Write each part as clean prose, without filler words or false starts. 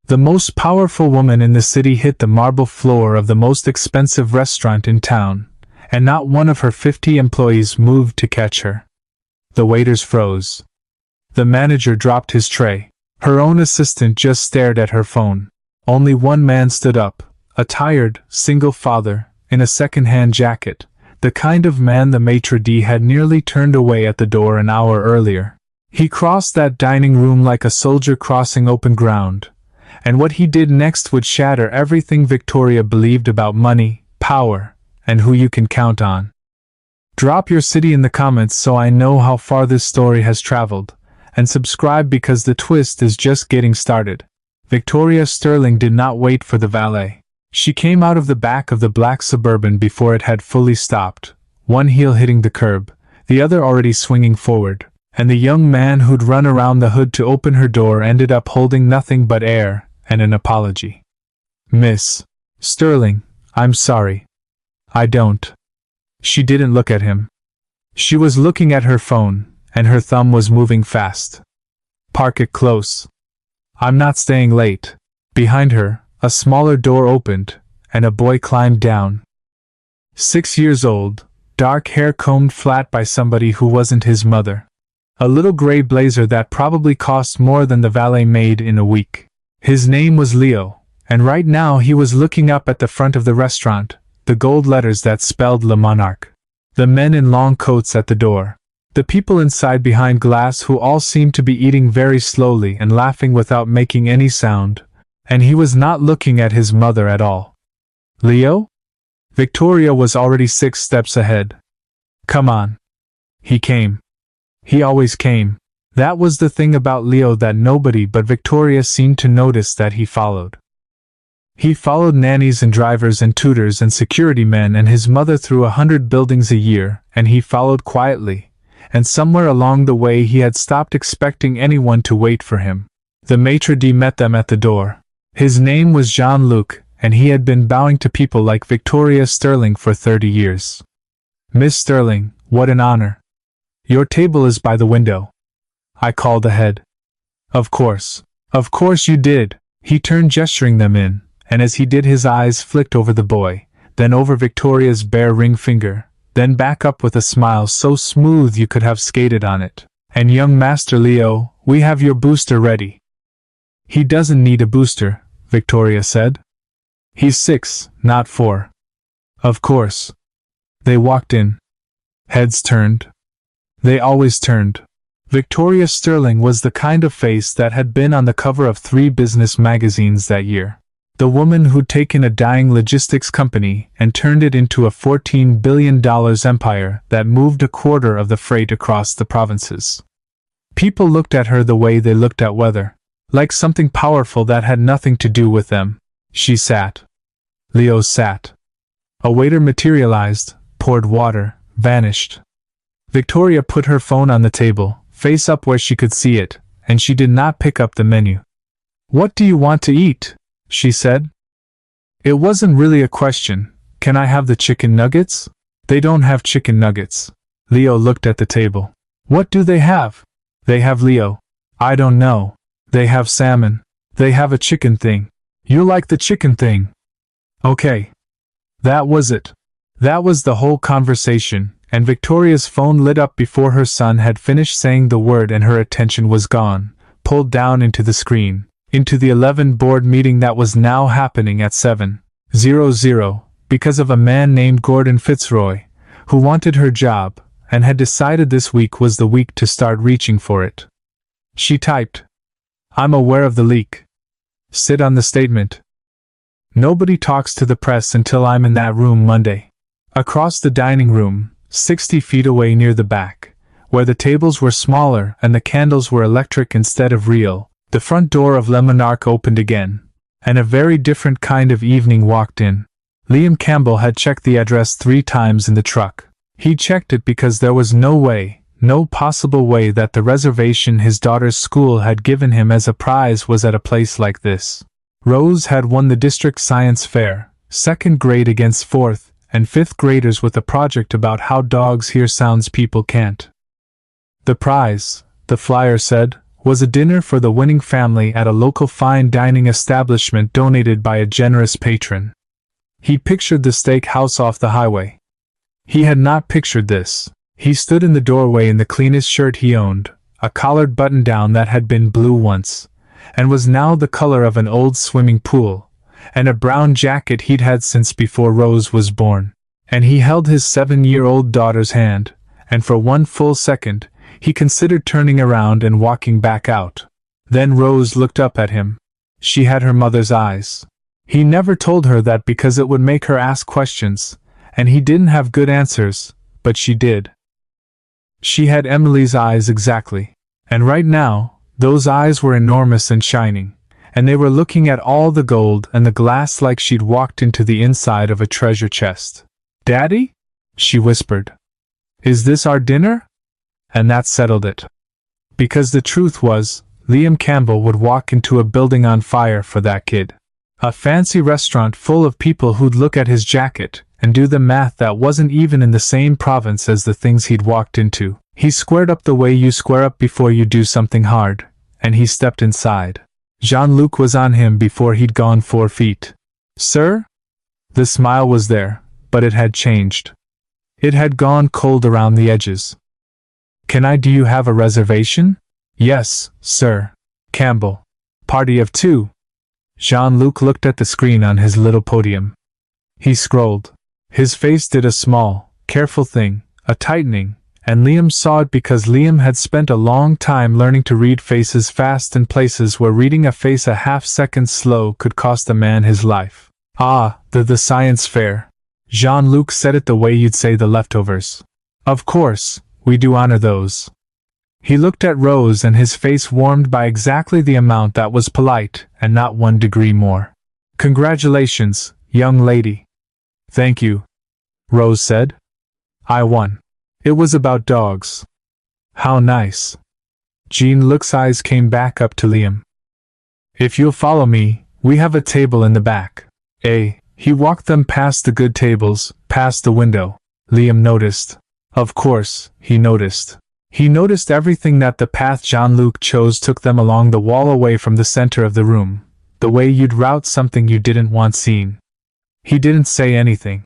The most powerful woman in the city hit the marble floor of the most expensive restaurant in town, and not one of her 50 employees moved to catch her. The waiters froze. The manager dropped his tray. Her own assistant just stared at her phone. Only one man stood up, a tired, single father, in a second-hand jacket, the kind of man the maitre d' had nearly turned away at the door an hour earlier. He crossed that dining room like a soldier crossing open ground, and what he did next would shatter everything Victoria believed about money, power, and who you can count on. Drop your city in the comments so I know how far this story has traveled, and subscribe because the twist is just getting started. Victoria Sterling did not wait for the valet. She came out of the back of the black Suburban before it had fully stopped, one heel hitting the curb, the other already swinging forward, and the young man who'd run around the hood to open her door ended up holding nothing but air and an apology. "Miss Sterling, I'm sorry. I don't." She didn't look at him. She was looking at her phone, and her thumb was moving fast. "Park it close. I'm not staying late." Behind her, a smaller door opened, and a boy climbed down. 6 years old, dark hair combed flat by somebody who wasn't his mother. A little gray blazer that probably cost more than the valet made in a week. His name was Leo, and right now he was looking up at the front of the restaurant, the gold letters that spelled Le Monarque. The men in long coats at the door. The people inside behind glass who all seemed to be eating very slowly and laughing without making any sound, and he was not looking at his mother at all. Leo? Victoria was already 6 steps ahead. "Come on." He came. He always came. That was the thing about Leo that nobody but Victoria seemed to notice that he followed. He followed nannies and drivers and tutors and security men and his mother through 100 buildings a year, and he followed quietly, and somewhere along the way he had stopped expecting anyone to wait for him. The maitre d' met them at the door. His name was Jean-Luc, and he had been bowing to people like Victoria Sterling for 30 years. "Miss Sterling, what an honor. Your table is by the window." I called ahead. Of course you did." He turned, gesturing them in, and as he did his eyes flicked over the boy, then over Victoria's bare ring finger, then back up with a smile so smooth you could have skated on it. "And young Master Leo, we have your booster ready." "He doesn't need a booster," Victoria said. "He's 6, not 4. "Of course." They walked in. Heads turned. They always turned. Victoria Sterling was the kind of face that had been on the cover of 3 business magazines that year. The woman who'd taken a dying logistics company and turned it into a $14 billion empire that moved a quarter of the freight across the provinces. People looked at her the way they looked at weather, like something powerful that had nothing to do with them. She sat. Leo sat. A waiter materialized, poured water, vanished. Victoria put her phone on the table, face up where she could see it, and she did not pick up the menu. "What do you want to eat?" she said. It wasn't really a question. "Can I have the chicken nuggets?" "They don't have chicken nuggets." Leo looked at the table. "What do they have?" "They have Leo." "I don't know." "They have salmon." "They have a chicken thing." "You like the chicken thing?" "Okay." That was it. That was the whole conversation, and Victoria's phone lit up before her son had finished saying the word and her attention was gone, pulled down into the screen, into the 11 board meeting that was now happening at 7:00, because of a man named Gordon Fitzroy, who wanted her job, and had decided this week was the week to start reaching for it. She typed, "I'm aware of the leak. Sit on the statement. Nobody talks to the press until I'm in that room Monday." Across the dining room, 60 feet away near the back, where the tables were smaller and the candles were electric instead of real, the front door of Le Monarque opened again, and a very different kind of evening walked in. Liam Campbell had checked the address 3 times in the truck. He checked it because there was no way, no possible way that the reservation his daughter's school had given him as a prize was at a place like this. Rose had won the district science fair, 2nd grade against 4th and 5th graders with a project about how dogs hear sounds people can't. The prize, the flyer said, was a dinner for the winning family at a local fine dining establishment donated by a generous patron. He pictured the steak house off the highway. He had not pictured this. He stood in the doorway in the cleanest shirt he owned, a collared button-down that had been blue once, and was now the color of an old swimming pool, and a brown jacket he'd had since before Rose was born. And he held his 7-year-old daughter's hand, and for one full second, he considered turning around and walking back out. Then Rose looked up at him. She had her mother's eyes. He never told her that because it would make her ask questions, and he didn't have good answers, but she did. She had Emily's eyes exactly. And right now, those eyes were enormous and shining, and they were looking at all the gold and the glass like she'd walked into the inside of a treasure chest. "Daddy?" she whispered. "Is this our dinner?" And that settled it. Because the truth was, Liam Campbell would walk into a building on fire for that kid. A fancy restaurant full of people who'd look at his jacket and do the math that wasn't even in the same province as the things he'd walked into. He squared up the way you square up before you do something hard, and he stepped inside. Jean-Luc was on him before he'd gone 4 feet. "Sir?" The smile was there, but it had changed. It had gone cold around the edges. Do you have a reservation?" "Yes, sir." "Campbell. Party of 2. Jean-Luc looked at the screen on his little podium. He scrolled. His face did a small, careful thing, a tightening, and Liam saw it because Liam had spent a long time learning to read faces fast in places where reading a face a half-second slow could cost a man his life. "Ah, the science fair." Jean-Luc said it the way you'd say the leftovers. "Of course, we do honor those." He looked at Rose and his face warmed by exactly the amount that was polite, and not 1 degree more. "Congratulations, young lady." "Thank you," Rose said. "I won. It was about dogs." "How nice." Jean-Luc's eyes came back up to Liam. "If you'll follow me, we have a table in the back." He walked them past the good tables, past the window. Liam noticed. Of course, he noticed. He noticed everything that the path Jean-Luc chose took them along the wall away from the center of the room, the way you'd route something you didn't want seen. He didn't say anything.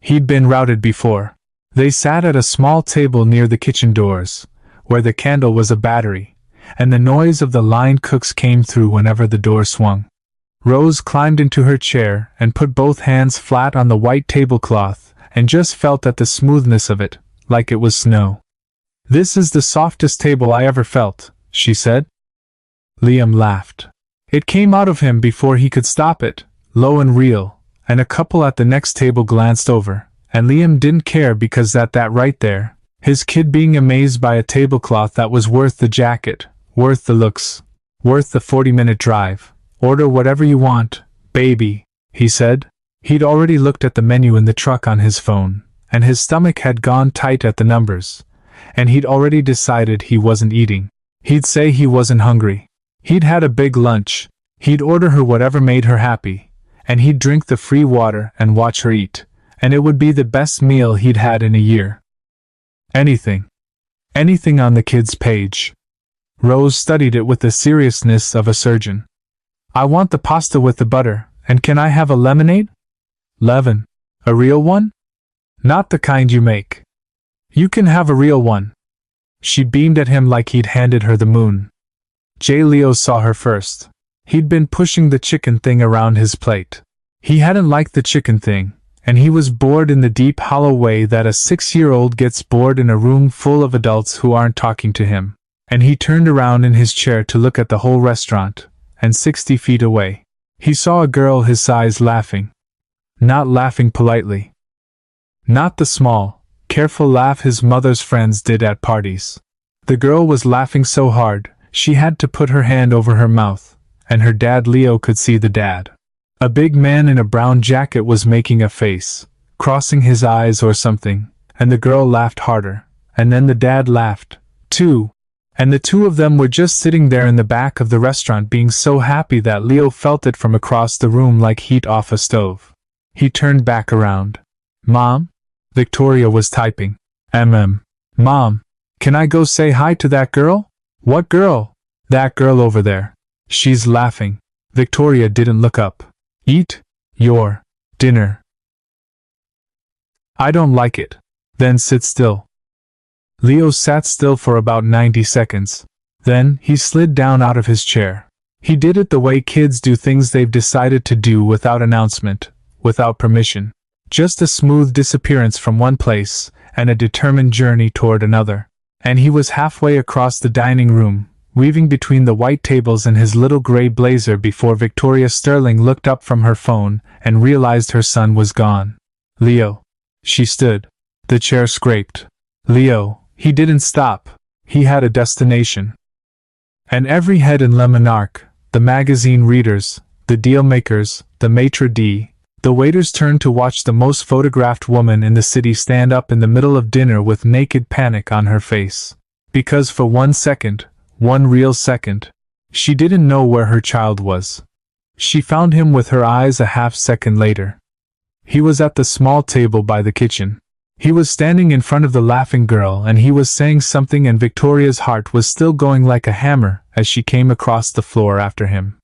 He'd been routed before. They sat at a small table near the kitchen doors, where the candle was a battery, and the noise of the line cooks came through whenever the door swung. Rose climbed into her chair and put both hands flat on the white tablecloth and just felt at the smoothness of it, like it was snow. "This is the softest table I ever felt," she said. Liam laughed. It came out of him before he could stop it, low and real, and a couple at the next table glanced over, and Liam didn't care because that right there, his kid being amazed by a tablecloth that was worth the jacket, worth the looks, worth the 40-minute drive. "Order whatever you want, baby," he said. He'd already looked at the menu in the truck on his phone, and his stomach had gone tight at the numbers, and he'd already decided he wasn't eating. He'd say he wasn't hungry. He'd had a big lunch. He'd order her whatever made her happy, and he'd drink the free water and watch her eat, and it would be the best meal he'd had in a year. Anything. Anything on the kid's page. Rose studied it with the seriousness of a surgeon. "I want the pasta with the butter, and can I have a lemonade?" "Leaven? A real one?" "Not the kind you make." "You can have a real one." She beamed at him like he'd handed her the moon. J. Leo saw her first. He'd been pushing the chicken thing around his plate. He hadn't liked the chicken thing, and he was bored in the deep hollow way that a 6-year-old gets bored in a room full of adults who aren't talking to him. And he turned around in his chair to look at the whole restaurant, and 60 feet away, he saw a girl his size laughing. Not laughing politely. Not the small, careful laugh his mother's friends did at parties. The girl was laughing so hard, she had to put her hand over her mouth, and her dad Leo could see the dad. A big man in a brown jacket was making a face, crossing his eyes or something, and the girl laughed harder, and then the dad laughed, too, and the two of them were just sitting there in the back of the restaurant being so happy that Leo felt it from across the room like heat off a stove. He turned back around. "Mom?" Victoria was typing. "Mom, can I go say hi to that girl?" "What girl?" That girl over there. She's laughing. Victoria didn't look up. Eat your dinner. I don't like it. Then sit still. Leo sat still for about 90 seconds. Then, he slid down out of his chair. He did it the way kids do things they've decided to do without announcement, without permission. Just a smooth disappearance from one place, and a determined journey toward another. And he was halfway across the dining room, weaving between the white tables and his little gray blazer before Victoria Sterling looked up from her phone and realized her son was gone. Leo. She stood. The chair scraped. Leo. He didn't stop. He had a destination. And every head in Le Monarque, the magazine readers, the deal makers, the maitre d', the waiters turned to watch the most photographed woman in the city stand up in the middle of dinner with naked panic on her face. Because for 1 second, one real second, she didn't know where her child was. She found him with her eyes a half second later. He was at the small table by the kitchen. He was standing in front of the laughing girl and he was saying something, and Victoria's heart was still going like a hammer as she came across the floor after him.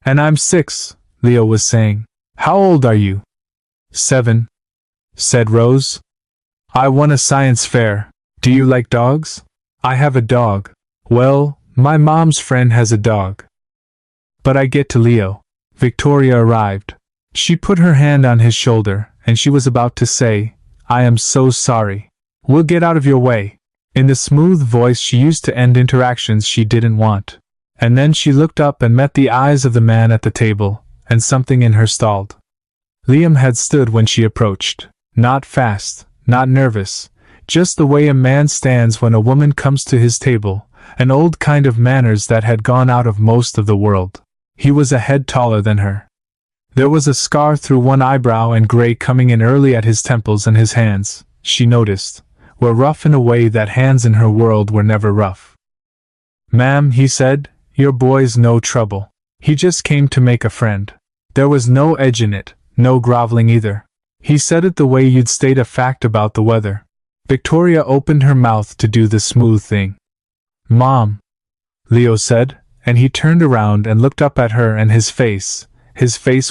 And I'm 6, Leo was saying. How old are you? 7, said Rose. I won a science fair. Do you like dogs? I have a dog. Well, my mom's friend has a dog. But I get to Leo. Victoria arrived. She put her hand on his shoulder, and she was about to say, I am so sorry. We'll get out of your way, in the smooth voice she used to end interactions she didn't want. And then she looked up and met the eyes of the man at the table, and something in her stalled. Liam had stood when she approached, not fast, not nervous, just the way a man stands when a woman comes to his table, an old kind of manners that had gone out of most of the world. He was a head taller than her. There was a scar through one eyebrow, and gray coming in early at his temples, and his hands, she noticed, were rough in a way that hands in her world were never rough. Ma'am, he said, your boy's no trouble. He just came to make a friend. There was no edge in it, no groveling either. He said it the way you'd state a fact about the weather. Victoria opened her mouth to do the smooth thing. Mom, Leo said, and he turned around and looked up at her, and his face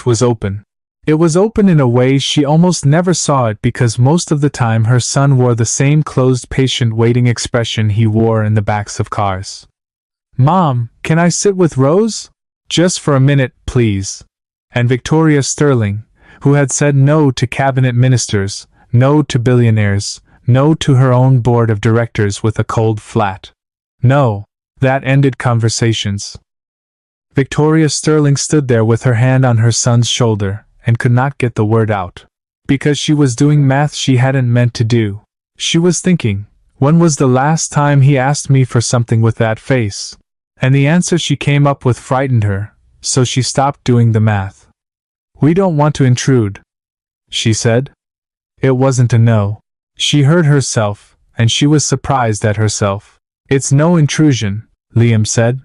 was open. It was open in a way she almost never saw it, because most of the time her son wore the same closed, patient, waiting expression he wore in the backs of cars. Mom, can I sit with Rose? Just for a minute, please. And Victoria Sterling, who had said no to cabinet ministers, no to billionaires, no to her own board of directors with a cold flat no, that ended conversations. Victoria Sterling stood there with her hand on her son's shoulder, and could not get the word out. Because she was doing math she hadn't meant to do. She was thinking, when was the last time he asked me for something with that face? And the answer she came up with frightened her, so she stopped doing the math. We don't want to intrude, she said. It wasn't a no. She heard herself, and she was surprised at herself. It's no intrusion, Liam said.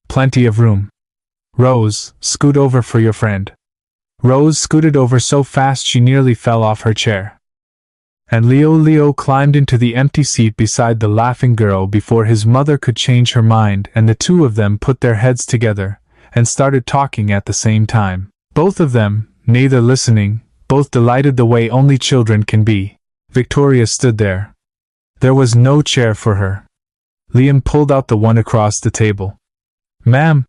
Plenty of room. Rose, scoot over for your friend. Rose scooted over so fast she nearly fell off her chair. And Leo climbed into the empty seat beside the laughing girl before his mother could change her mind, and the two of them put their heads together and started talking at the same time. Both of them, neither listening, both delighted the way only children can be. Victoria stood there. There was no chair for her. Liam pulled out the one across the table. Ma'am,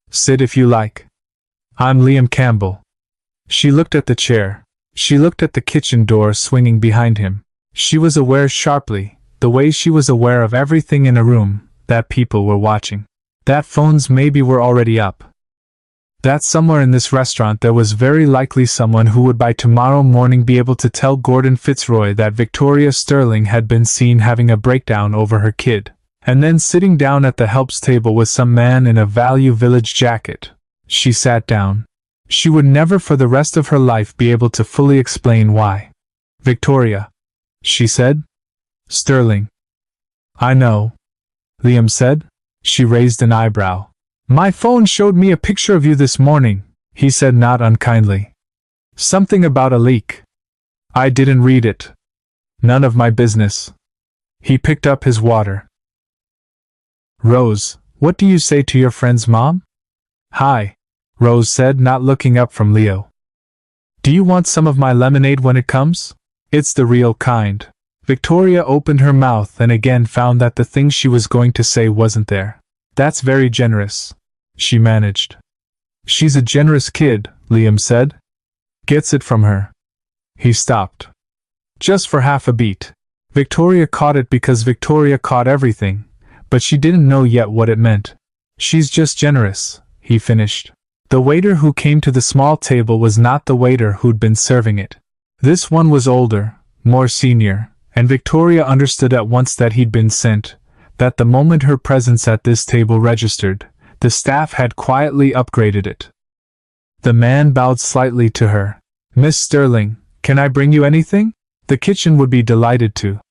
sit if you like. I'm Liam Campbell. She looked at the chair. She looked at the kitchen door swinging behind him. She was aware sharply, the way she was aware of everything in a room, that people were watching. That phones maybe were already up. That somewhere in this restaurant there was very likely someone who would by tomorrow morning be able to tell Gordon Fitzroy that Victoria Sterling had been seen having a breakdown over her kid, and then sitting down at the helps table with some man in a Value Village jacket. She sat down. She would never for the rest of her life be able to fully explain why. Victoria, she said. Sterling. I know, Liam said. She raised an eyebrow. My phone showed me a picture of you this morning, he said not unkindly. Something about a leak. I didn't read it. None of my business. He picked up his water. Rose, What do you say to your friend's mom? Hi, Rose said, not looking up from Leo. Do you want some of my lemonade when it comes? It's the real kind. Victoria opened her mouth and again found that the thing she was going to say wasn't there. That's very generous, she managed. She's a generous kid, Liam said. Gets it from her. He stopped. Just for half a beat. Victoria caught it because Victoria caught everything, but she didn't know yet what it meant. She's just generous, he finished. The waiter who came to the small table was not the waiter who'd been serving it. This one was older, more senior, and Victoria understood at once that he'd been sent, that the moment her presence at this table registered, the staff had quietly upgraded it. The man bowed slightly to her. Miss Sterling, can I bring you anything? The kitchen would be delighted to.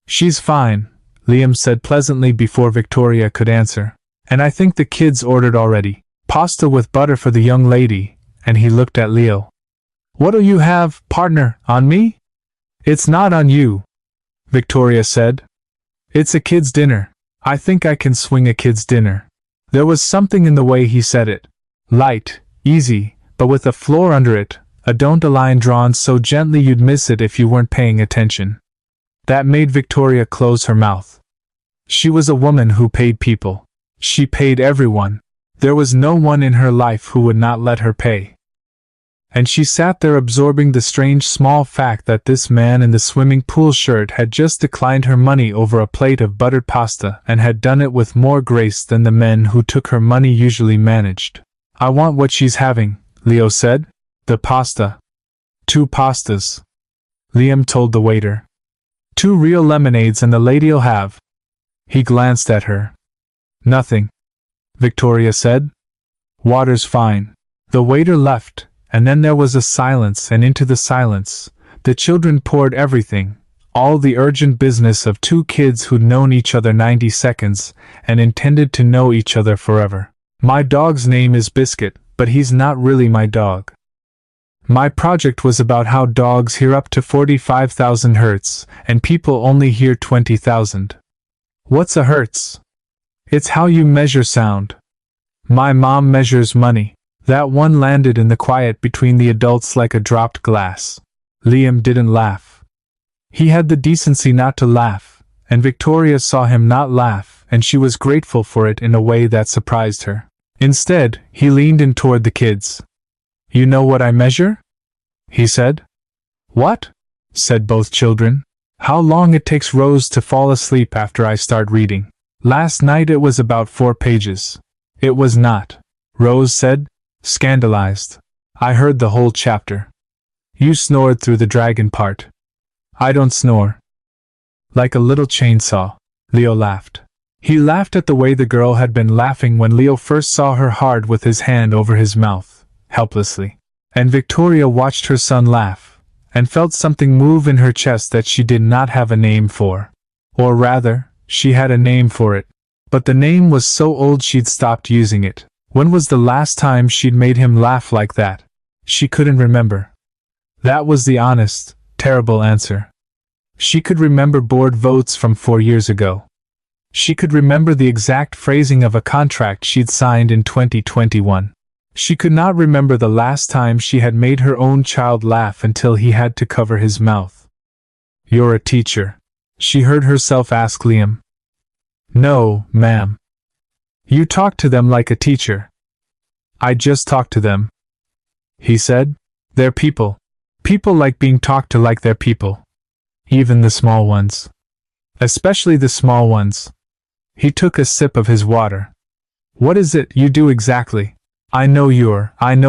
She's fine, Liam said pleasantly before Victoria could answer. And I think the kids ordered already. Pasta with butter for the young lady, and he looked at Leo. What'll you have, partner, on me? It's not on you, Victoria said. It's a kid's dinner. I think I can swing a kid's dinner. There was something in the way he said it. Light, easy, but with a floor under it, a line drawn so gently you'd miss it if you weren't paying attention. That made Victoria close her mouth. She was a woman who paid people. She paid everyone. There was no one in her life who would not let her pay. And she sat there absorbing the strange small fact that this man in the swimming pool shirt had just declined her money over a plate of buttered pasta and had done it with more grace than the men who took her money usually managed. I want what she's having, Leo said. The pasta. 2 pastas. Liam told the waiter. 2 real lemonades and the lady'll have. He glanced at her. Nothing, Victoria said. Water's fine. The waiter left. And then there was a silence, and into the silence, the children poured everything, all the urgent business of 2 kids who'd known each other 90 seconds, and intended to know each other forever. My dog's name is Biscuit, but he's not really my dog. My project was about how dogs hear up to 45,000 hertz, and people only hear 20,000. What's a hertz? It's how you measure sound. My mom measures money. That one landed in the quiet between the adults like a dropped glass. Liam didn't laugh. He had the decency not to laugh, and Victoria saw him not laugh, and she was grateful for it in a way that surprised her. Instead, he leaned in toward the kids. You know what I measure? He said. What? Said both children. How long it takes Rose to fall asleep after I start reading. Last night it was about 4 pages. It was not, Rose said, scandalized. I heard the whole chapter. You snored through the dragon part. I don't snore. Like a little chainsaw, Leo laughed. He laughed at the way the girl had been laughing when Leo first saw her hard with his hand over his mouth, helplessly. And Victoria watched her son laugh, and felt something move in her chest that she did not have a name for. Or rather, she had a name for it, but the name was so old she'd stopped using it. When was the last time she'd made him laugh like that? She couldn't remember. That was the honest, terrible answer. She could remember board votes from 4 years ago. She could remember the exact phrasing of a contract she'd signed in 2021. She could not remember the last time she had made her own child laugh until he had to cover his mouth. You're a teacher, she heard herself ask Liam. No, ma'am. You talk to them like a teacher. I just talk to them, he said. They're people. People like being talked to like they're people. Even the small ones. Especially the small ones. He took a sip of his water. What is it you do exactly? I know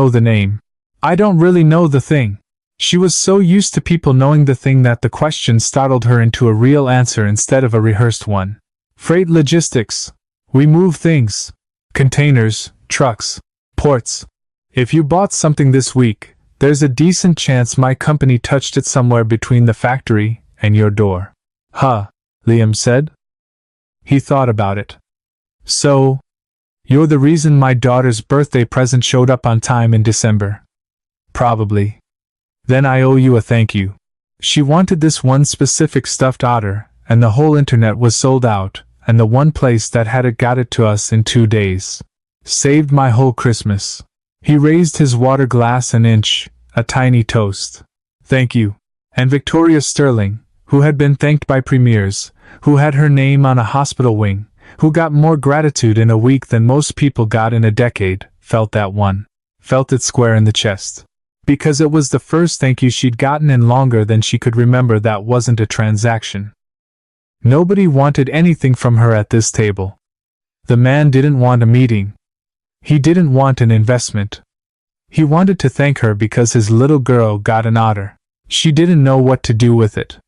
the name. I don't really know the thing. She was so used to people knowing the thing that the question startled her into a real answer instead of a rehearsed one. Freight logistics. We move things. Containers, trucks, ports. If you bought something this week, there's a decent chance my company touched it somewhere between the factory and your door. Huh, Liam said. He thought about it. So, you're the reason my daughter's birthday present showed up on time in December. Probably. Then I owe you a thank you. She wanted this one specific stuffed otter, and the whole internet was sold out, and the one place that had got it to us in 2 days. Saved my whole Christmas. He raised his water glass an inch, a tiny toast. Thank you. And Victoria Sterling, who had been thanked by premiers, who had her name on a hospital wing, who got more gratitude in a week than most people got in a decade, felt that one. Felt it square in the chest. Because it was the first thank you she'd gotten in longer than she could remember that wasn't a transaction. Nobody wanted anything from her at this table. The man didn't want a meeting. He didn't want an investment. He wanted to thank her because his little girl got an otter. She didn't know what to do with it.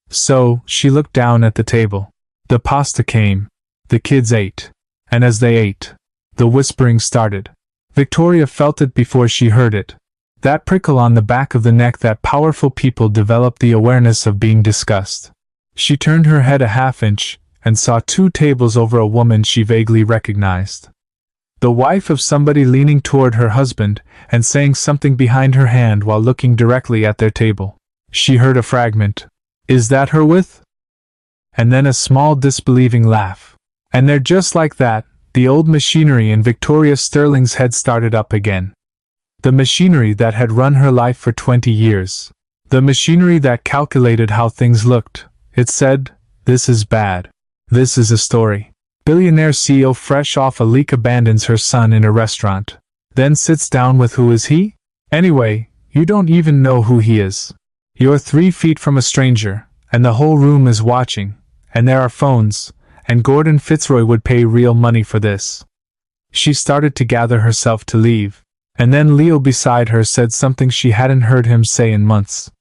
So, she looked down at the table. The pasta came. The kids ate. And as they ate, the whispering started. Victoria felt it before she heard it. That prickle on the back of the neck that powerful people develop the awareness of being discussed. She turned her head a half-inch, and saw 2 tables over a woman she vaguely recognized. The wife of somebody leaning toward her husband, and saying something behind her hand while looking directly at their table. She heard a fragment. Is that her with? And then a small disbelieving laugh. And there just like that, the old machinery in Victoria Sterling's head started up again. The machinery that had run her life for 20 years. The machinery that calculated how things looked. It said, this is bad. This is a story. Billionaire CEO fresh off a leak abandons her son in a restaurant. Then sits down with who is he? Anyway, you don't even know who he is. You're 3 feet from a stranger, and the whole room is watching, and there are phones, and Gordon Fitzroy would pay real money for this. She started to gather herself to leave, and then Leo beside her said something she hadn't heard him say in months.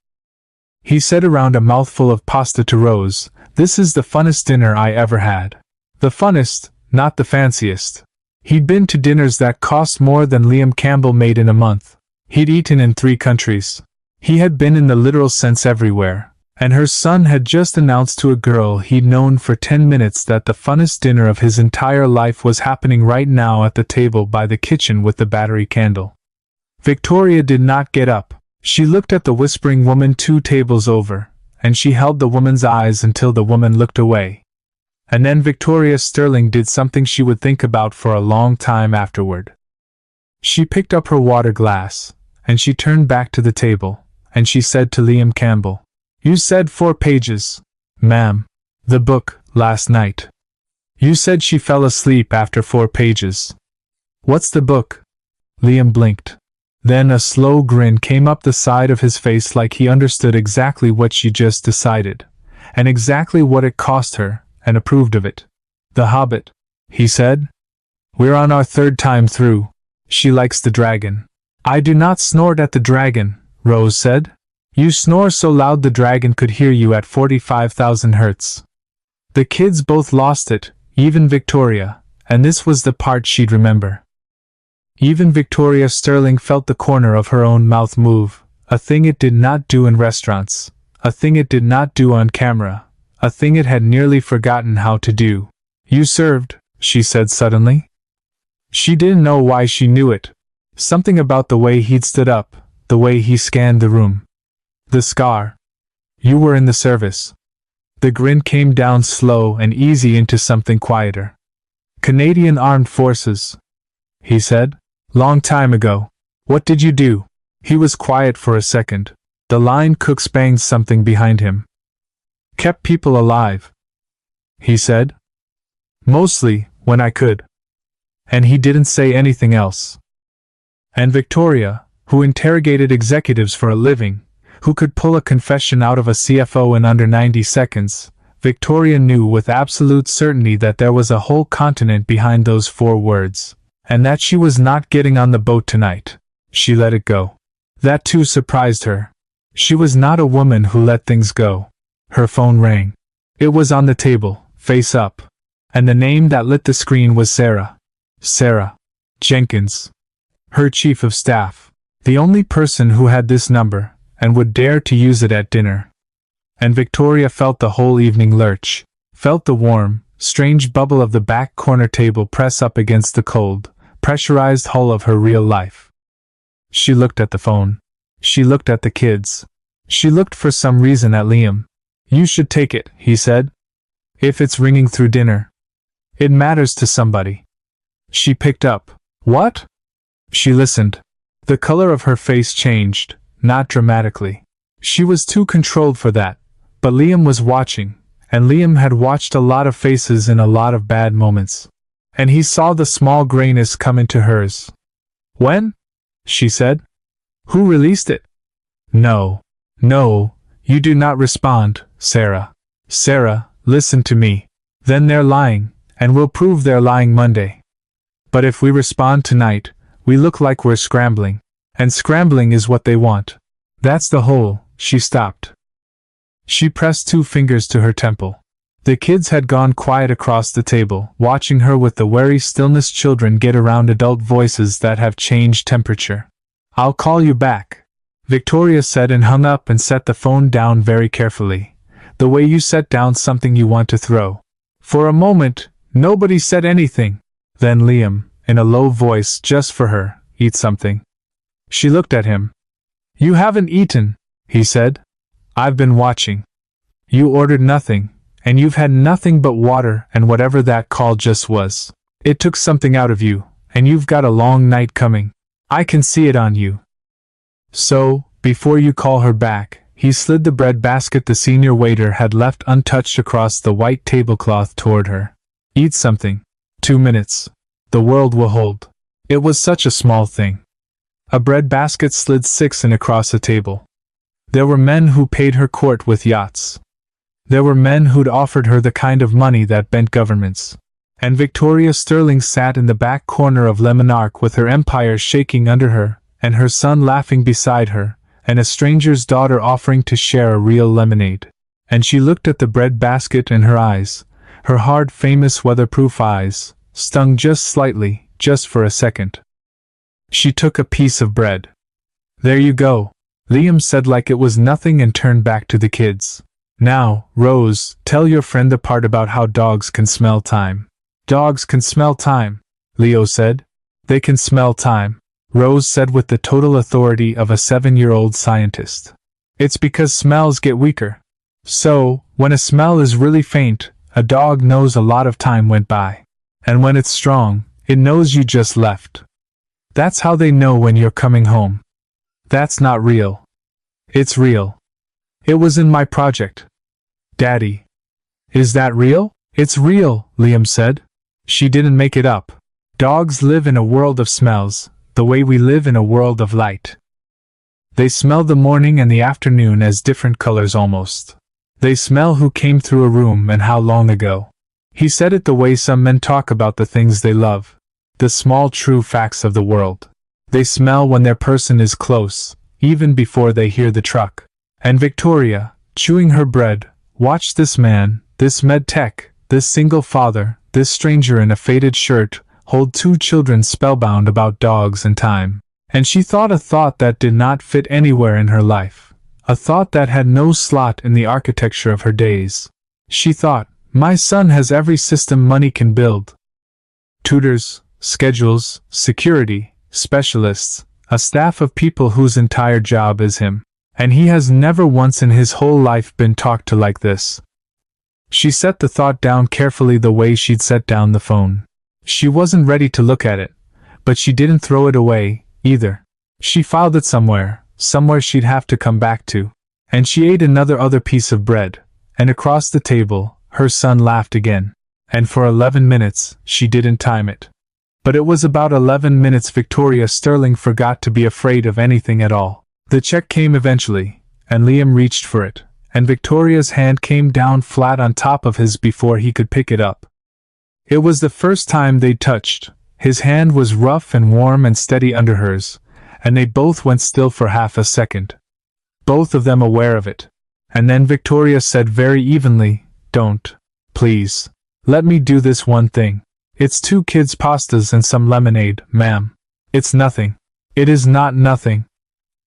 He said around a mouthful of pasta to Rose, "This is the funnest dinner I ever had." The funnest, not the fanciest. He'd been to dinners that cost more than Liam Campbell made in a month. He'd eaten in 3 countries. He had been in the literal sense everywhere. And her son had just announced to a girl he'd known for 10 minutes that the funnest dinner of his entire life was happening right now at the table by the kitchen with the battery candle. Victoria did not get up. She looked at the whispering woman 2 tables over, and she held the woman's eyes until the woman looked away. And then Victoria Sterling did something she would think about for a long time afterward. She picked up her water glass, and she turned back to the table, and she said to Liam Campbell, "You said 4 pages, ma'am. The book, last night. You said she fell asleep after 4 pages. What's the book?" Liam blinked. Then a slow grin came up the side of his face like he understood exactly what she just decided, and exactly what it cost her, and approved of it. "The Hobbit," he said. "We're on our 3rd time through. She likes the dragon." "I do not snort at the dragon," Rose said. "You snore so loud the dragon could hear you at 45,000 hertz." The kids both lost it, even Victoria, and this was the part she'd remember. Even Victoria Sterling felt the corner of her own mouth move, a thing it did not do in restaurants, a thing it did not do on camera, a thing it had nearly forgotten how to do. "You served," she said suddenly. She didn't know why she knew it. Something about the way he'd stood up, the way he scanned the room. The scar. "You were in the service." The grin came down slow and easy into something quieter. "Canadian Armed Forces," he said. "Long time ago. What did you do?" He was quiet for a second. The line cooks banged something behind him. "Kept people alive," he said. "Mostly, when I could." And he didn't say anything else. And Victoria, who interrogated executives for a living, who could pull a confession out of a CFO in under 90 seconds, Victoria knew with absolute certainty that there was a whole continent behind those 4 words, and that she was not getting on the boat tonight. She let it go. That too surprised her. She was not a woman who let things go. Her phone rang. It was on the table, face up. And the name that lit the screen was Sarah. Sarah Jenkins. Her chief of staff. The only person who had this number, and would dare to use it at dinner. And Victoria felt the whole evening lurch, felt the warm, strange bubble of the back corner table press up against the cold, pressurized hull of her real life. She looked at the phone. She looked at the kids. She looked for some reason at Liam. "You should take it," he said. "If it's ringing through dinner." It matters to somebody. She picked up. What? She listened. The color of her face changed, not dramatically. She was too controlled for that, but Liam was watching, and Liam had watched a lot of faces in a lot of bad moments. And he saw the small grayness come into hers. When? She said. Who released it? No, you do not respond, Sarah. Sarah, listen to me. Then they're lying, and we'll prove they're lying Monday. But if we respond tonight, we look like we're scrambling. And scrambling is what they want. That's the whole. She stopped. She pressed 2 fingers to her temple. The kids had gone quiet across the table, watching her with the wary stillness children get around adult voices that have changed temperature. I'll call you back, Victoria said, and hung up and set the phone down very carefully, the way you set down something you want to throw. For a moment, nobody said anything. Then Liam, in a low voice just for her, eat something. She looked at him. You haven't eaten, he said. I've been watching. You ordered nothing, and you've had nothing but water and whatever that call just was. It took something out of you, and you've got a long night coming. I can see it on you. So, before you call her back, he slid the bread basket the senior waiter had left untouched across the white tablecloth toward her. Eat something. 2 minutes. The world will hold. It was such a small thing. A bread basket slid 6 in across the table. There were men who paid her court with yachts. There were men who'd offered her the kind of money that bent governments. And Victoria Sterling sat in the back corner of Lemon Arc with her empire shaking under her, and her son laughing beside her, and a stranger's daughter offering to share a real lemonade. And she looked at the bread basket, and her eyes, her hard, famous weatherproof eyes, stung just slightly, just for a second. She took a piece of bread. There you go, Liam said like it was nothing, and turned back to the kids. Now, Rose, tell your friend the part about how dogs can smell time. Dogs can smell time, Leo said. They can smell time, Rose said with the total authority of a 7-year-old scientist. It's because smells get weaker. So, when a smell is really faint, a dog knows a lot of time went by. And when it's strong, it knows you just left. That's how they know when you're coming home. That's not real. It's real. It was in my project. Daddy. Is that real? It's real, Liam said. She didn't make it up. Dogs live in a world of smells, the way we live in a world of light. They smell the morning and the afternoon as different colors almost. They smell who came through a room and how long ago. He said it the way some men talk about the things they love, the small true facts of the world. They smell when their person is close, even before they hear the truck. And Victoria, chewing her bread, watched this man, this medtech, this single father, this stranger in a faded shirt, hold 2 children spellbound about dogs and time. And she thought a thought that did not fit anywhere in her life, a thought that had no slot in the architecture of her days. She thought, my son has every system money can build. Tutors, schedules, security, specialists, a staff of people whose entire job is him. And he has never once in his whole life been talked to like this. She set the thought down carefully the way she'd set down the phone. She wasn't ready to look at it, but she didn't throw it away, either. She filed it somewhere she'd have to come back to. And she ate another piece of bread, and across the table, her son laughed again. And for 11 minutes, she didn't time it. But it was about 11 minutes Victoria Sterling forgot to be afraid of anything at all. The check came eventually, and Liam reached for it, and Victoria's hand came down flat on top of his before he could pick it up. It was the first time they'd touched. His hand was rough and warm and steady under hers, and they both went still for half a second. Both of them aware of it. And then Victoria said very evenly, Don't, please. Let me do this one thing. It's 2 kids' pastas and some lemonade, ma'am. It's nothing. It is not nothing.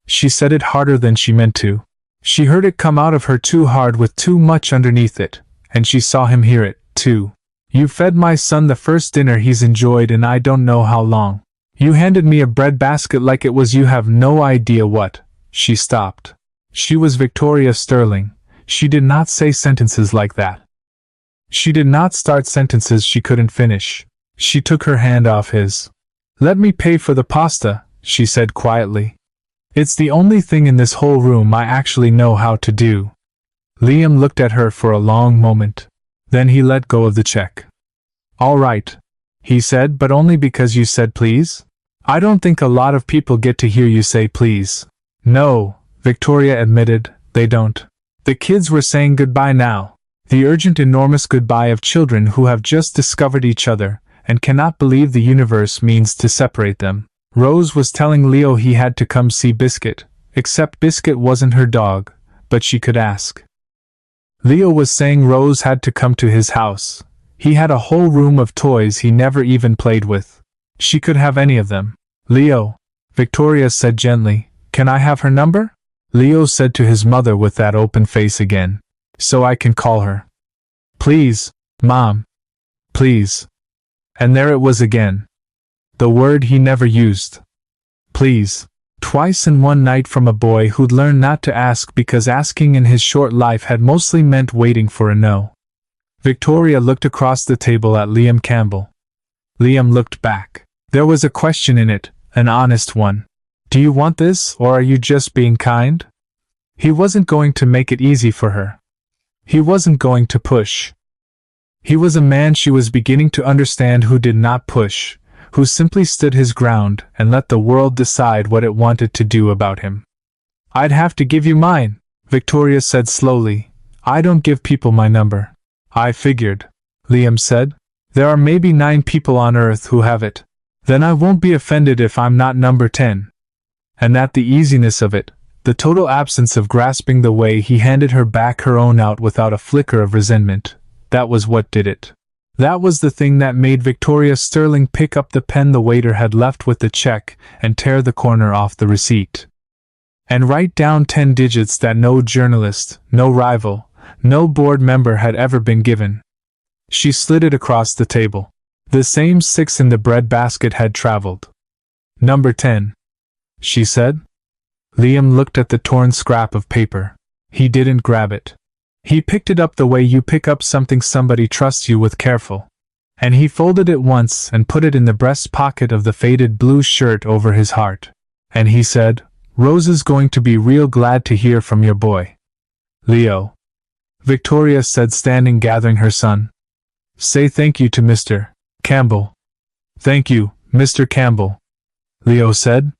She said it harder than she meant to. She heard it come out of her too hard with too much underneath it, and she saw him hear it, too. You fed my son the first dinner he's enjoyed in I don't know how long. You handed me a bread basket like it was you have no idea what. She stopped. She was Victoria Sterling. She did not say sentences like that. She did not start sentences she couldn't finish. She took her hand off his. "Let me pay for the pasta," she said quietly. "It's the only thing in this whole room I actually know how to do." Liam looked at her for a long moment. Then he let go of the check. "All right," he said, "but only because you said please? I don't think a lot of people get to hear you say please." "No," Victoria admitted, "they don't." The kids were saying goodbye now. The urgent, enormous goodbye of children who have just discovered each other and cannot believe the universe means to separate them. Rose was telling Leo he had to come see Biscuit, except Biscuit wasn't her dog, but she could ask. Leo was saying Rose had to come to his house. He had a whole room of toys he never even played with. She could have any of them. "Leo," Victoria said gently, "can I have her number?" Leo said to his mother with that open face again, "So I can call her." "Please, Mom. Please." And there it was again. The word he never used. Please. Twice in one night from a boy who'd learned not to ask because asking in his short life had mostly meant waiting for a no. Victoria looked across the table at Liam Campbell. Liam looked back. There was a question in it, an honest one. "Do you want this, or are you just being kind?" He wasn't going to make it easy for her. He wasn't going to push. He was a man she was beginning to understand who did not push, who simply stood his ground and let the world decide what it wanted to do about him. "I'd have to give you mine," Victoria said slowly. "I don't give people my number." "I figured," Liam said. "There are maybe 9 people on Earth who have it. Then I won't be offended if I'm not number 10. And that the easiness of it, the total absence of grasping the way he handed her back her own out without a flicker of resentment, that was what did it. That was the thing that made Victoria Sterling pick up the pen the waiter had left with the check and tear the corner off the receipt. And write down 10 digits that no journalist, no rival, no board member had ever been given. She slid it across the table. The same 6 in the bread basket had traveled. "Number 10. She said. Liam looked at the torn scrap of paper. He didn't grab it. He picked it up the way you pick up something somebody trusts you with, careful. And he folded it once and put it in the breast pocket of the faded blue shirt over his heart. And he said, "Rose is going to be real glad to hear from your boy." "Leo," Victoria said, standing gathering her son. "Say thank you to Mr. Campbell." "Thank you, Mr. Campbell," Leo said.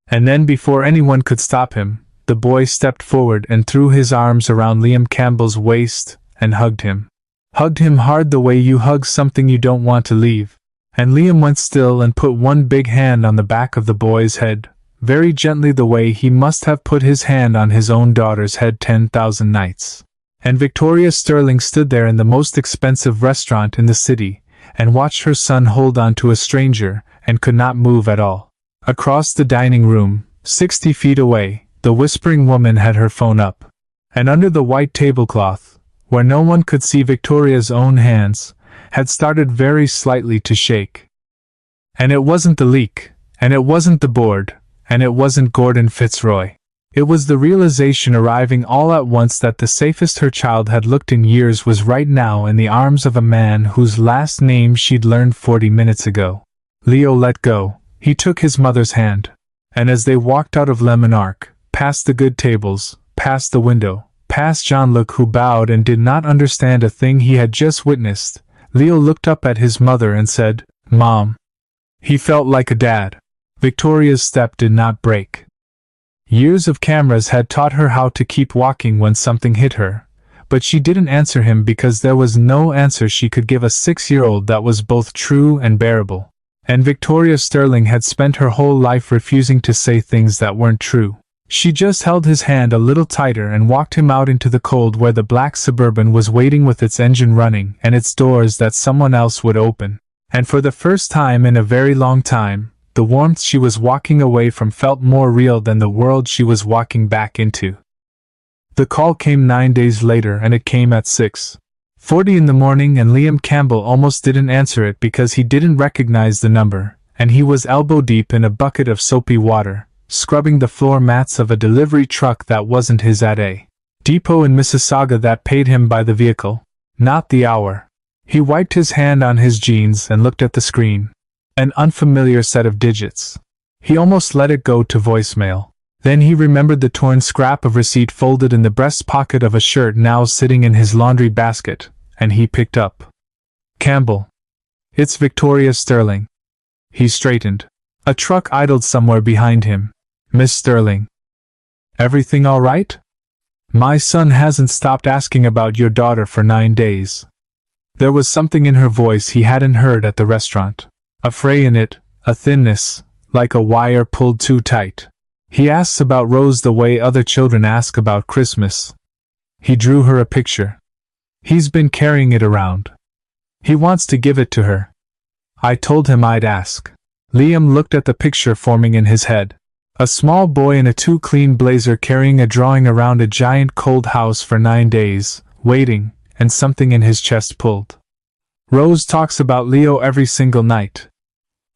And then before anyone could stop him, the boy stepped forward and threw his arms around Liam Campbell's waist and hugged him. Hugged him hard the way you hug something you don't want to leave. And Liam went still and put one big hand on the back of the boy's head, very gently the way he must have put his hand on his own daughter's head 10,000 nights. And Victoria Sterling stood there in the most expensive restaurant in the city and watched her son hold on to a stranger and could not move at all. Across the dining room, 60 feet away, the whispering woman had her phone up. And under the white tablecloth, where no one could see Victoria's own hands, had started very slightly to shake. And it wasn't the leak, and it wasn't the board, and it wasn't Gordon Fitzroy. It was the realization arriving all at once that the safest her child had looked in years was right now in the arms of a man whose last name she'd learned 40 minutes ago. Leo let go. He took his mother's hand. And as they walked out of Lemon Arc, past the good tables, past the window, past John Luke, who bowed and did not understand a thing he had just witnessed, Leo looked up at his mother and said, "Mom." He felt like a dad. Victoria's step did not break. Years of cameras had taught her how to keep walking when something hit her, but she didn't answer him because there was no answer she could give a 6-year-old that was both true and bearable. And Victoria Sterling had spent her whole life refusing to say things that weren't true. She just held his hand a little tighter and walked him out into the cold where the black Suburban was waiting with its engine running and its doors that someone else would open. And for the first time in a very long time, the warmth she was walking away from felt more real than the world she was walking back into. The call came 9 days later, and it came at 6:40 in the morning, and Liam Campbell almost didn't answer it because he didn't recognize the number, and he was elbow deep in a bucket of soapy water, scrubbing the floor mats of a delivery truck that wasn't his at a depot in Mississauga that paid him by the vehicle. not the hour. He wiped his hand on his jeans and looked at the screen. An unfamiliar set of digits. He almost let it go to voicemail. Then he remembered the torn scrap of receipt folded in the breast pocket of a shirt now sitting in his laundry basket, and he picked up. Campbell. It's Victoria Sterling. He straightened. A truck idled somewhere behind him. Miss Sterling. Everything all right? My son hasn't stopped asking about your daughter for 9 days. There was something in her voice he hadn't heard at the restaurant. A fray in it, a thinness, like a wire pulled too tight. He asks about Rose the way other children ask about Christmas. He drew her a picture. He's been carrying it around. He wants to give it to her. I told him I'd ask. Liam looked at the picture forming in his head. A small boy in a too clean blazer carrying a drawing around a giant cold house for 9 days, waiting, and something in his chest pulled. Rose talks about Leo every single night.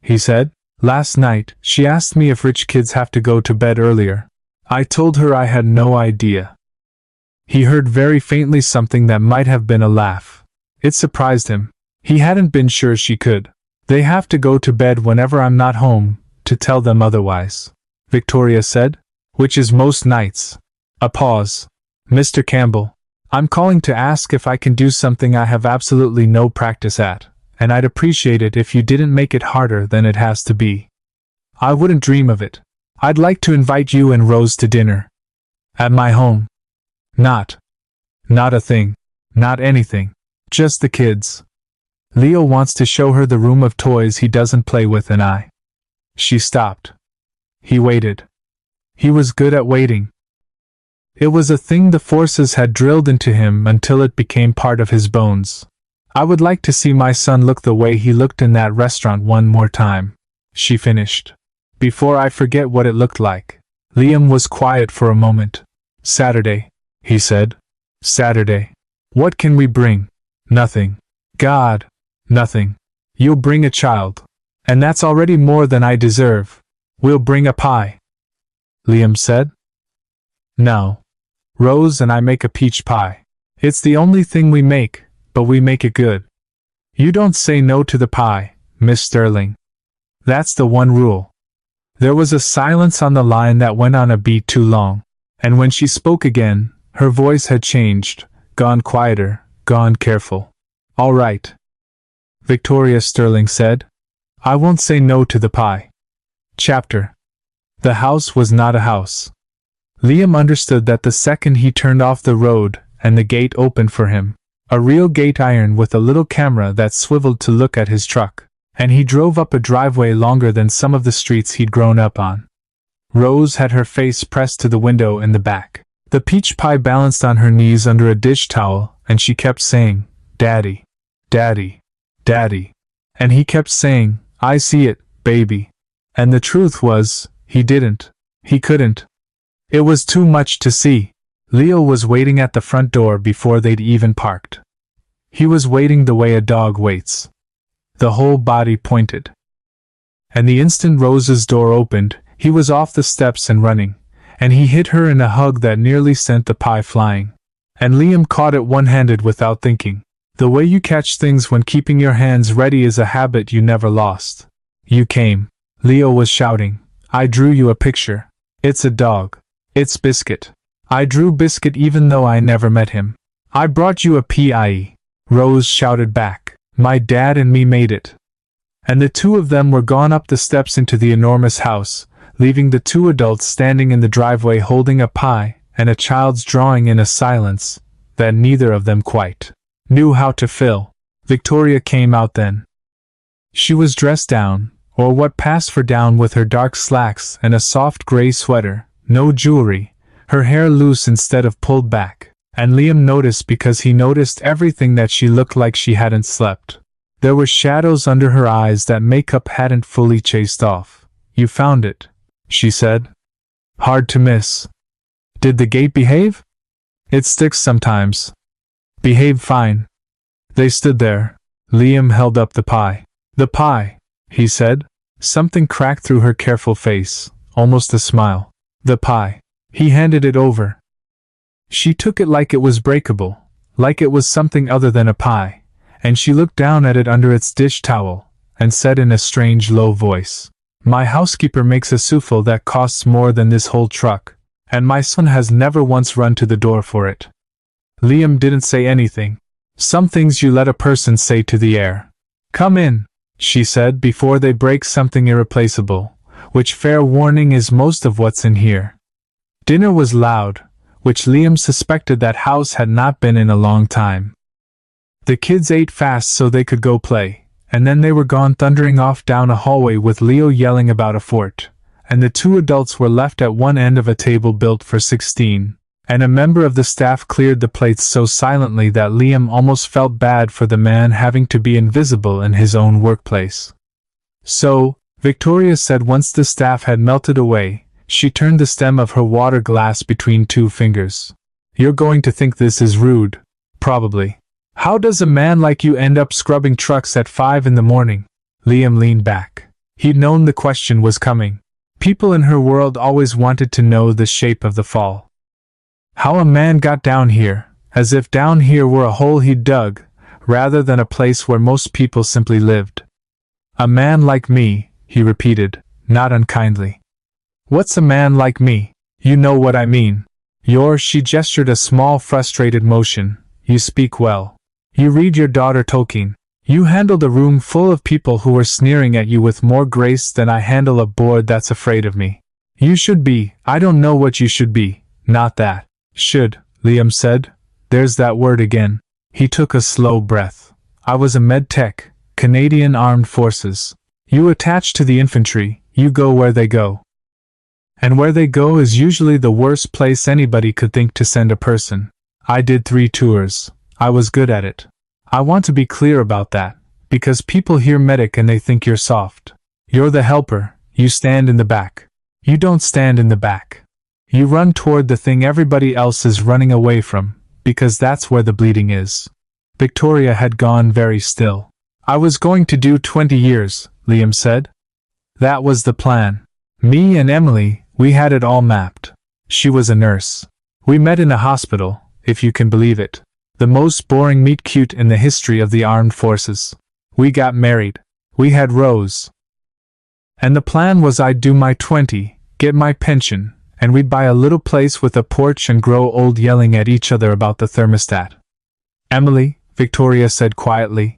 He said. Last night, she asked me if rich kids have to go to bed earlier. I told her I had no idea. He heard very faintly something that might have been a laugh. It surprised him. He hadn't been sure she could. They have to go to bed whenever I'm not home, to tell them otherwise, Victoria said, which is most nights. A pause. Mr. Campbell, I'm calling to ask if I can do something I have absolutely no practice at, and I'd appreciate it if you didn't make it harder than it has to be. I wouldn't dream of it. I'd like to invite you and Rose to dinner. At my home. Not a thing. Not anything. Just the kids. Leo wants to show her the room of toys he doesn't play with and I. She stopped. He waited. He was good at waiting. It was a thing the forces had drilled into him until it became part of his bones. I would like to see my son look the way he looked in that restaurant one more time, she finished. Before I forget what it looked like. Liam was quiet for a moment. Saturday, he said. Saturday. What can we bring? Nothing. God, nothing. You'll bring a child. And that's already more than I deserve. We'll bring a pie. Liam said. No. Rose and I make a peach pie. It's the only thing we make, but we make it good. You don't say no to the pie, Miss Sterling. That's the one rule. There was a silence on the line that went on a beat too long, and when she spoke again, her voice had changed, gone quieter, gone careful. All right. Victoria Sterling said. I won't say no to the pie. Chapter. The house was not a house. Liam understood that the second he turned off the road and the gate opened for him. A real gate iron with a little camera that swiveled to look at his truck, and he drove up a driveway longer than some of the streets he'd grown up on. Rose had her face pressed to the window in the back. The peach pie balanced on her knees under a dish towel, and she kept saying, Daddy, Daddy, Daddy. And he kept saying, I see it, baby. And the truth was, he didn't. He couldn't. It was too much to see. Leo was waiting at the front door before they'd even parked. He was waiting the way a dog waits. The whole body pointed. And the instant Rose's door opened, he was off the steps and running, and he hit her in a hug that nearly sent the pie flying. And Liam caught it one-handed without thinking. The way you catch things when keeping your hands ready is a habit you never lost. You came. Leo was shouting. I drew you a picture. It's a dog. It's Biscuit. I drew Biscuit even though I never met him. I brought you a pie. Rose shouted back. My dad and me made it. And the two of them were gone up the steps into the enormous house, leaving the two adults standing in the driveway holding a pie and a child's drawing in a silence that neither of them quite knew how to fill. Victoria came out then. She was dressed down, or what passed for down, with her dark slacks and a soft gray sweater, no jewelry, her hair loose instead of pulled back, and Liam noticed because he noticed everything that she looked like she hadn't slept. There were shadows under her eyes that makeup hadn't fully chased off. You found it, she said. Hard to miss. Did the gate behave? It sticks sometimes. Behaved fine. They stood there. Liam held up the pie. The pie, he said. Something cracked through her careful face, almost a smile. The pie. He handed it over. She took it like it was breakable, like it was something other than a pie, and she looked down at it under its dish towel, and said in a strange low voice, "My housekeeper makes a souffle that costs more than this whole truck, and my son has never once run to the door for it." Liam didn't say anything. Some things you let a person say to the air. "Come in," she said before they break something irreplaceable, which fair warning is most of what's in here. Dinner was loud, which Liam suspected that house had not been in a long time. The kids ate fast so they could go play, and then they were gone thundering off down a hallway with Leo yelling about a fort, and the two adults were left at one end of a table built for 16, and a member of the staff cleared the plates so silently that Liam almost felt bad for the man having to be invisible in his own workplace. "So," Victoria said once the staff had melted away, she turned the stem of her water glass between two fingers. "You're going to think this is rude. Probably. How does a man like you end up scrubbing trucks at 5 in the morning?" Liam leaned back. He'd known the question was coming. People in her world always wanted to know the shape of the fall. How a man got down here, as if down here were a hole he'd dug, rather than a place where most people simply lived. "A man like me," he repeated, not unkindly. "What's a man like me? You know what I mean. She gestured a small frustrated motion. "You speak well. You read your daughter Tolkien. You handled a room full of people who were sneering at you with more grace than I handle a board that's afraid of me. You should be, I don't know what you should be, not that." "Should," Liam said. "There's that word again." He took a slow breath. "I was a med-tech, Canadian Armed Forces. You attach to the infantry, you go where they go. And where they go is usually the worst place anybody could think to send a person. I did 3 tours. I was good at it. I want to be clear about that, because people hear medic and they think you're soft. You're the helper, you stand in the back. You don't stand in the back. You run toward the thing everybody else is running away from, because that's where the bleeding is." Victoria had gone very still. "I was going to do 20 years, Liam said. "That was the plan. Me and Emily, we had it all mapped. She was a nurse. We met in a hospital, if you can believe it. The most boring meet-cute in the history of the armed forces. We got married. We had Rose. And the plan was I'd do my 20, get my pension, and we'd buy a little place with a porch and grow old yelling at each other about the thermostat." "Emily," Victoria said quietly.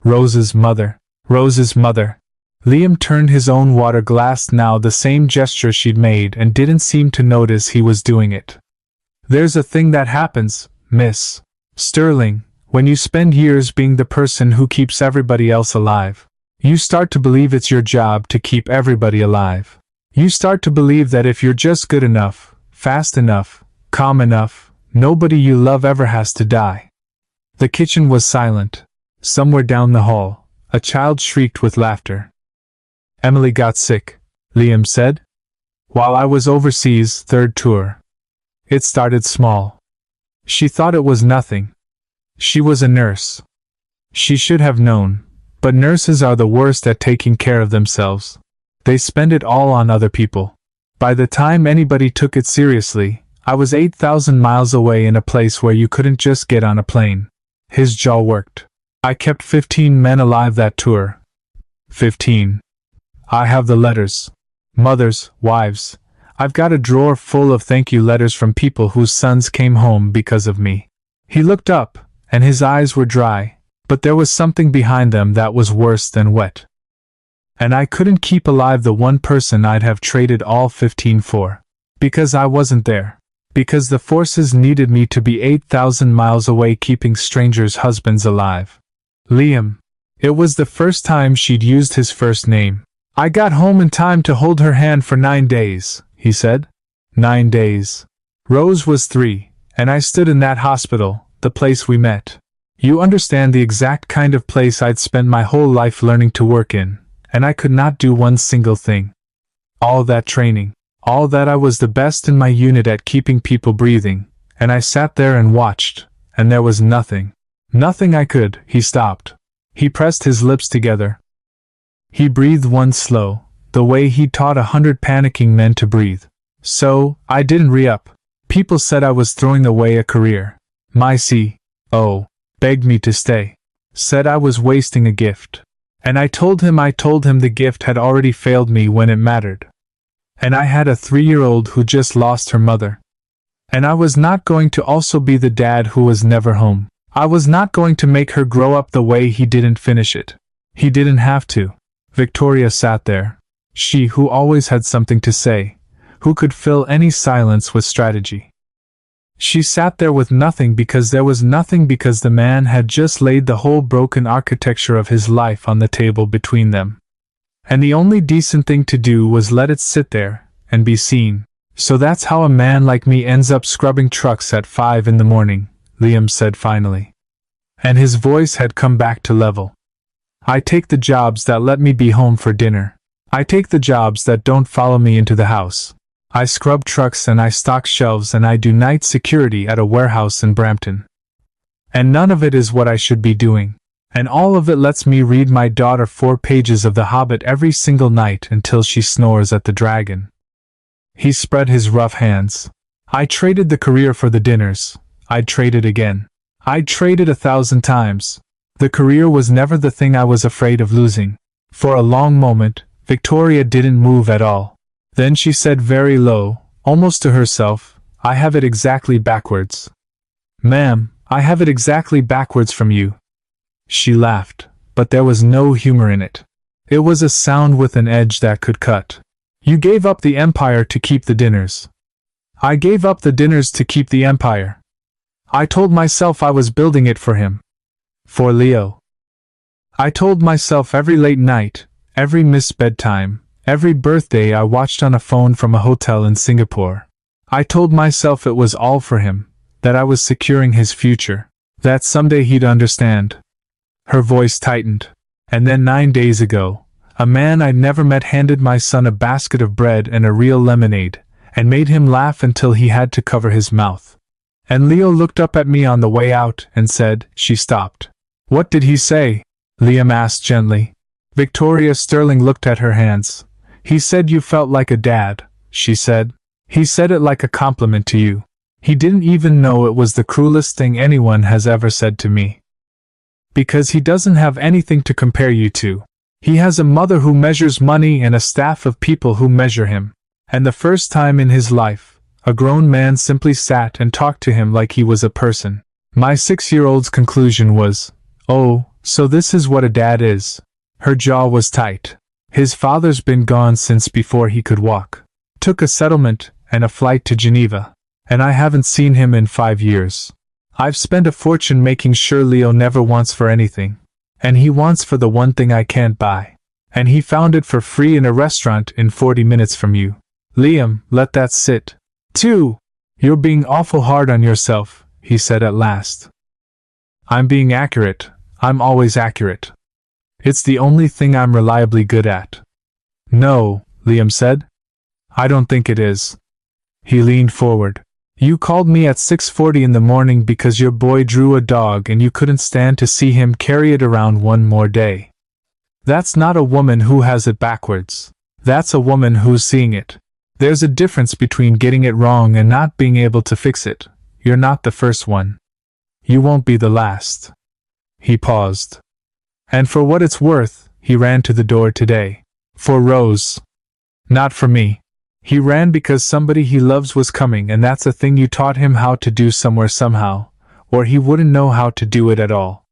"Rose's mother. Rose's mother." Liam turned his own water glass now the same gesture she'd made and didn't seem to notice he was doing it. "There's a thing that happens, Miss Sterling, when you spend years being the person who keeps everybody else alive. You start to believe it's your job to keep everybody alive. You start to believe that if you're just good enough, fast enough, calm enough, nobody you love ever has to die." The kitchen was silent. Somewhere down the hall, a child shrieked with laughter. "Emily got sick," Liam said. "While I was overseas, 3rd tour. It started small. She thought it was nothing. She was a nurse. She should have known, but nurses are the worst at taking care of themselves. They spend it all on other people. By the time anybody took it seriously, I was 8,000 miles away in a place where you couldn't just get on a plane." His jaw worked. "I kept 15 men alive that tour. 15. I have the letters. Mothers, wives. I've got a drawer full of thank you letters from people whose sons came home because of me." He looked up, and his eyes were dry, but there was something behind them that was worse than wet. "And I couldn't keep alive the one person I'd have traded all 15 for. Because I wasn't there. Because the forces needed me to be 8,000 miles away keeping strangers' husbands alive." Liam. It was the first time she'd used his first name. "I got home in time to hold her hand for 9 days, he said. 9 days. Rose was 3, and I stood in that hospital, the place we met. You understand the exact kind of place I'd spent my whole life learning to work in, and I could not do one single thing. All that training, all that I was the best in my unit at keeping people breathing, and I sat there and watched, and there was nothing. Nothing I could." He stopped. He pressed his lips together. He breathed one slow, the way he'd taught 100 panicking men to breathe. "So, I didn't re-up. People said I was throwing away a career. My see, Oh, begged me to stay. Said I was wasting a gift. And I told him the gift had already failed me when it mattered. And I had a 3-year-old who just lost her mother. And I was not going to also be the dad who was never home. I was not going to make her grow up the way he didn't finish it. He didn't have to. Victoria sat there. She who always had something to say, who could fill any silence with strategy. She sat there with nothing because there was nothing, because the man had just laid the whole broken architecture of his life on the table between them. And the only decent thing to do was let it sit there and be seen. So that's how a man like me ends up scrubbing trucks at 5 in the morning, Liam said finally. And his voice had come back to level. I take the jobs that let me be home for dinner. I take the jobs that don't follow me into the house. I scrub trucks and I stock shelves and I do night security at a warehouse in Brampton. And none of it is what I should be doing. And all of it lets me read my daughter 4 pages of The Hobbit every single night until she snores at the dragon. He spread his rough hands. I traded the career for the dinners. I'd trade it again. I'd trade it 1,000 times. The career was never the thing I was afraid of losing. For a long moment, Victoria didn't move at all. Then she said very low, almost to herself, I have it exactly backwards. Ma'am, I have it exactly backwards from you. She laughed, but there was no humor in it. It was a sound with an edge that could cut. You gave up the empire to keep the dinners. I gave up the dinners to keep the empire. I told myself I was building it for him. For Leo. I told myself every late night, every missed bedtime, every birthday I watched on a phone from a hotel in Singapore. I told myself it was all for him, that I was securing his future, that someday he'd understand. Her voice tightened. And then 9 days ago, a man I'd never met handed my son a basket of bread and a real lemonade, and made him laugh until he had to cover his mouth. And Leo looked up at me on the way out and said, she stopped. What did he say? Liam asked gently. Victoria Sterling looked at her hands. He said you felt like a dad, she said. He said it like a compliment to you. He didn't even know it was the cruelest thing anyone has ever said to me. Because he doesn't have anything to compare you to. He has a mother who measures money and a staff of people who measure him. And the first time in his life, a grown man simply sat and talked to him like he was a person. My 6-year-old's conclusion was, oh, so this is what a dad is. Her jaw was tight. His father's been gone since before he could walk. Took a settlement and a flight to Geneva. And I haven't seen him in 5 years. I've spent a fortune making sure Leo never wants for anything. And he wants for the one thing I can't buy. And he found it for free in a restaurant in 40 minutes from you. Liam, let that sit. 2. You're being awful hard on yourself, he said at last. I'm being accurate. I'm always accurate. It's the only thing I'm reliably good at. No, Liam said. I don't think it is. He leaned forward. You called me at 6:40 in the morning because your boy drew a dog and you couldn't stand to see him carry it around one more day. That's not a woman who has it backwards. That's a woman who's seeing it. There's a difference between getting it wrong and not being able to fix it. You're not the first one. You won't be the last. He paused. And for what it's worth, he ran to the door today. For Rose. Not for me. He ran because somebody he loves was coming, and that's a thing you taught him how to do somewhere somehow, or he wouldn't know how to do it at all.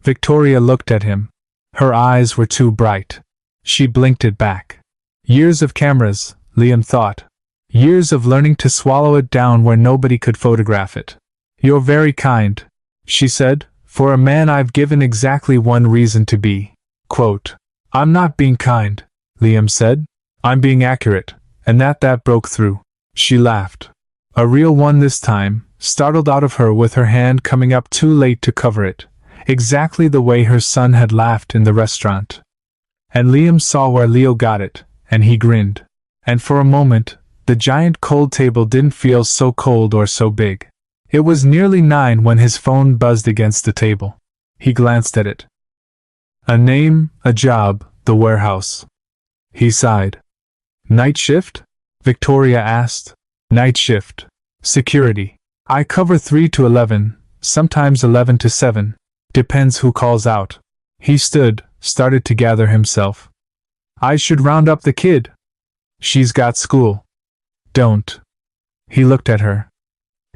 Victoria looked at him. Her eyes were too bright. She blinked it back. Years of cameras, Liam thought. Years of learning to swallow it down where nobody could photograph it. You're very kind, she said. For a man I've given exactly one reason to be. Quote, I'm not being kind, Liam said. I'm being accurate, and that broke through. She laughed. A real one this time, startled out of her with her hand coming up too late to cover it, exactly the way her son had laughed in the restaurant. And Liam saw where Leo got it, and he grinned. And for a moment, the giant cold table didn't feel so cold or so big. It was nearly 9 when his phone buzzed against the table. He glanced at it. A name, a job, the warehouse. He sighed. Night shift? Victoria asked. Night shift. Security. I cover 3 to 11, sometimes 11 to 7. Depends who calls out. He started to gather himself. I should round up the kid. She's got school. Don't. He looked at her.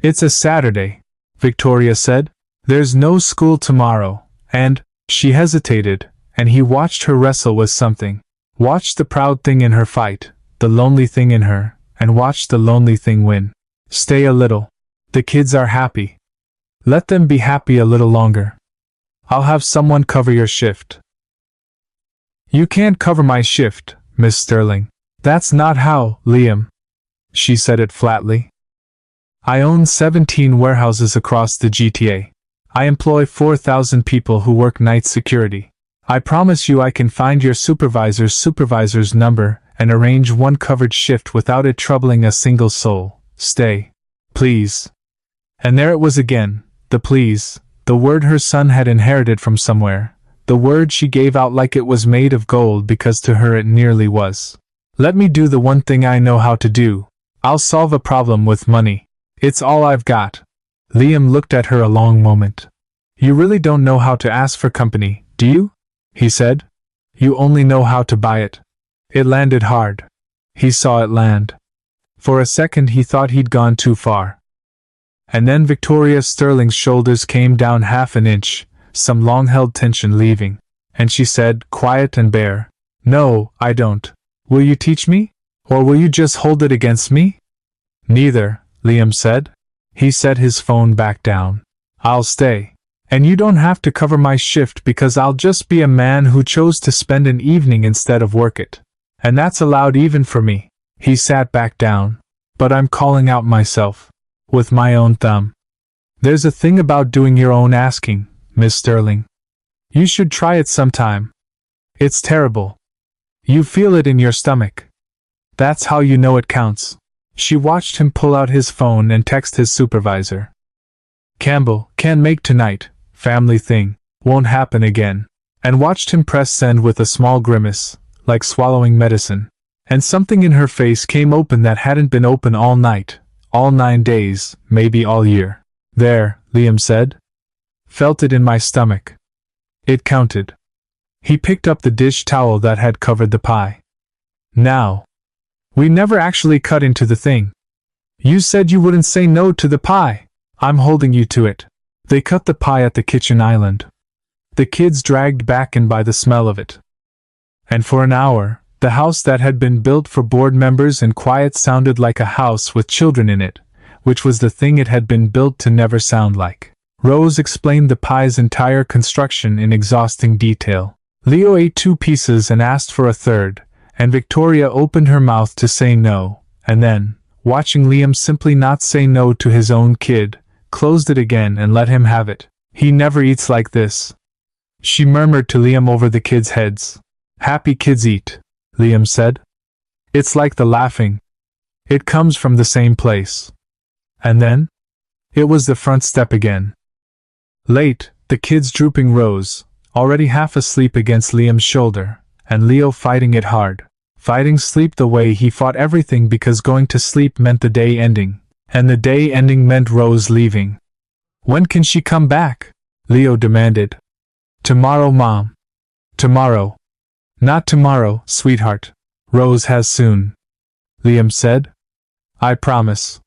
It's a Saturday, Victoria said. There's no school tomorrow, and, she hesitated, and he watched her wrestle with something. Watched the proud thing in her fight, the lonely thing in her, and watched the lonely thing win. Stay a little. The kids are happy. Let them be happy a little longer. I'll have someone cover your shift. You can't cover my shift, Miss Sterling. That's not how, Liam. She said it flatly. I own 17 warehouses across the GTA. I employ 4,000 people who work night security. I promise you I can find your supervisor's number and arrange one covered shift without it troubling a single soul. Stay. Please. And there it was again, the please, the word her son had inherited from somewhere, the word she gave out like it was made of gold because to her it nearly was. Let me do the one thing I know how to do. I'll solve a problem with money. It's all I've got. Liam looked at her a long moment. You really don't know how to ask for company, do you? He said. You only know how to buy it. It landed hard. He saw it land. For a second he thought he'd gone too far. And then Victoria Sterling's shoulders came down half an inch, some long-held tension leaving, and she said, quiet and bare, No, I don't. Will you teach me? Or will you just hold it against me? Neither, Liam said. He set his phone back down. I'll stay. And you don't have to cover my shift because I'll just be a man who chose to spend an evening instead of work it. And that's allowed even for me. He sat back down. But I'm calling out myself. With my own thumb. There's a thing about doing your own asking, Miss Sterling. You should try it sometime. It's terrible. You feel it in your stomach. That's how you know it counts. She watched him pull out his phone and text his supervisor. Campbell, can't make tonight, family thing, won't happen again. And watched him press send with a small grimace, like swallowing medicine. And something in her face came open that hadn't been open all night. All 9 days, maybe all year. There, Liam said. Felt it in my stomach. It counted. He picked up the dish towel that had covered the pie. Now. We never actually cut into the thing. You said you wouldn't say no to the pie. I'm holding you to it. They cut the pie at the kitchen island. The kids dragged back in by the smell of it. And for an hour, the house that had been built for board members and quiet sounded like a house with children in it, which was the thing it had been built to never sound like. Rose explained the pie's entire construction in exhausting detail. Leo ate 2 pieces and asked for a third, and Victoria opened her mouth to say no, and then, watching Liam simply not say no to his own kid, closed it again and let him have it. He never eats like this. She murmured to Liam over the kids' heads. Happy kids eat, Liam said. It's like the laughing. It comes from the same place. And then? It was the front step again. Late, the kids drooping Rose, already half asleep against Liam's shoulder, and Leo fighting it hard. Fighting sleep the way he fought everything because going to sleep meant the day ending, and the day ending meant Rose leaving. When can she come back? Leo demanded. Tomorrow, Mom. Tomorrow. Not tomorrow, sweetheart. Rose has soon. Liam said. I promise.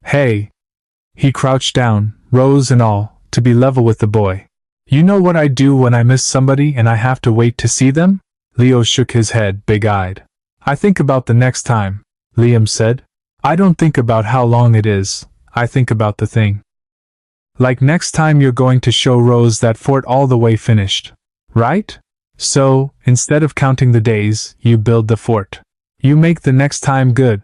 Hey. He crouched down, Rose and all, to be level with the boy. You know what I do when I miss somebody and I have to wait to see them? Leo shook his head, big-eyed. I think about the next time, Liam said. I don't think about how long it is, I think about the thing. Like next time you're going to show Rose that fort all the way finished, right? So, instead of counting the days, you build the fort. You make the next time good.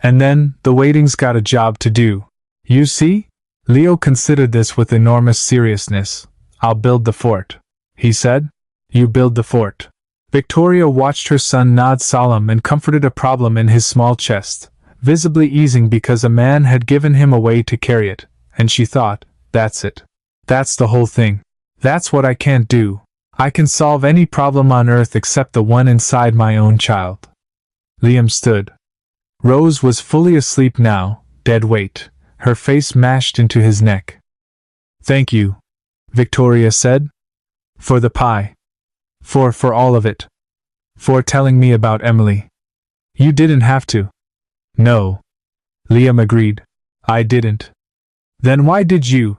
And then, the waiting's got a job to do. You see? Leo considered this with enormous seriousness. I'll build the fort, he said. You build the fort. Victoria watched her son nod solemn and comforted a problem in his small chest, visibly easing because a man had given him a way to carry it, and she thought, that's it. That's the whole thing. That's what I can't do. I can solve any problem on earth except the one inside my own child. Liam stood. Rose was fully asleep now, dead weight, her face mashed into his neck. Thank you, Victoria said. For the pie. For all of it. For telling me about Emily. You didn't have to. No. Liam agreed. I didn't. Then why did you?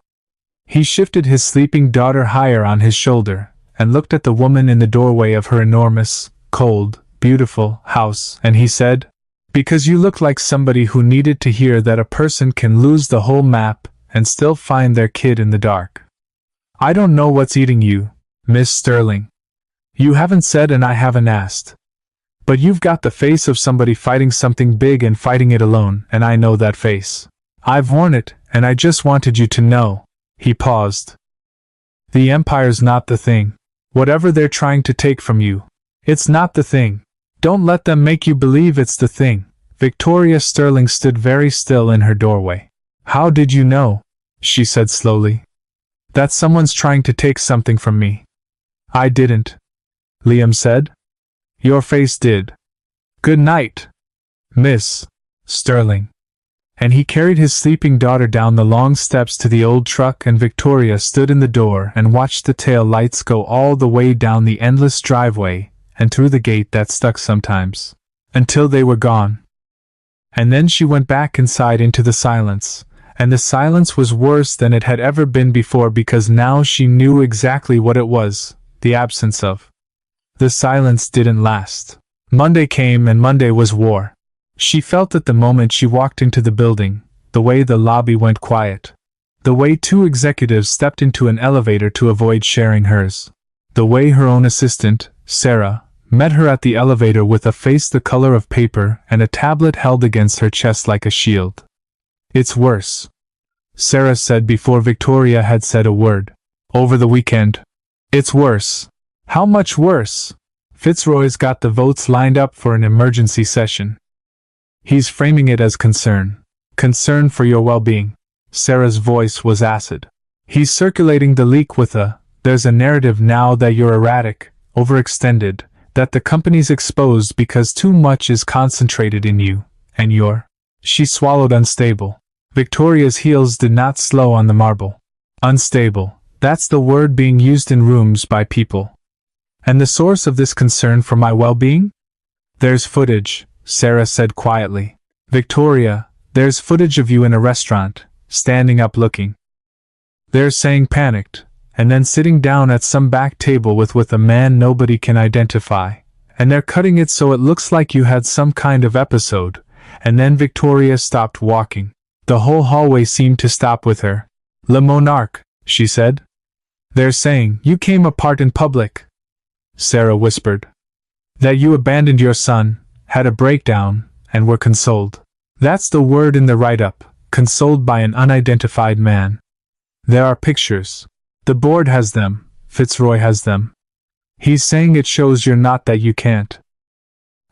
He shifted his sleeping daughter higher on his shoulder, and looked at the woman in the doorway of her enormous, cold, beautiful house, and he said, Because you look like somebody who needed to hear that a person can lose the whole map and still find their kid in the dark. I don't know what's eating you, Miss Sterling. You haven't said and I haven't asked. But you've got the face of somebody fighting something big and fighting it alone, and I know that face. I've worn it, and I just wanted you to know. He paused. The Empire's not the thing. Whatever they're trying to take from you, it's not the thing. Don't let them make you believe it's the thing. Victoria Sterling stood very still in her doorway. How did you know? She said slowly. That someone's trying to take something from me. I didn't. Liam said. Your face did. Good night, Miss Sterling. And he carried his sleeping daughter down the long steps to the old truck, and Victoria stood in the door and watched the tail lights go all the way down the endless driveway and through the gate that stuck sometimes, until they were gone. And then she went back inside into the silence, and the silence was worse than it had ever been before because now she knew exactly what it was, the absence of. The silence didn't last. Monday came and Monday was war. She felt it the moment she walked into the building, the way the lobby went quiet. The way two executives stepped into an elevator to avoid sharing hers. The way her own assistant, Sarah, met her at the elevator with a face the color of paper and a tablet held against her chest like a shield. It's worse, Sarah said before Victoria had said a word. Over the weekend. It's worse. How much worse? Fitzroy's got the votes lined up for an emergency session. He's framing it as concern. Concern for your well-being. Sarah's voice was acid. He's circulating the leak with there's a narrative now that you're erratic, overextended, that the company's exposed because too much is concentrated in you, and you're. She swallowed unstable. Victoria's heels did not slow on the marble. Unstable. That's the word being used in rooms by people. And the source of this concern for my well-being? There's footage, Sarah said quietly. Victoria, there's footage of you in a restaurant, standing up looking. They're saying panicked, and then sitting down at some back table with a man nobody can identify, and they're cutting it so it looks like you had some kind of episode, and then Victoria stopped walking. The whole hallway seemed to stop with her. Le Monarque, she said. They're saying you came apart in public. Sarah whispered. That you abandoned your son, had a breakdown, and were consoled. That's the word in the write-up, consoled by an unidentified man. There are pictures. The board has them, Fitzroy has them. He's saying it shows you're not that you can't.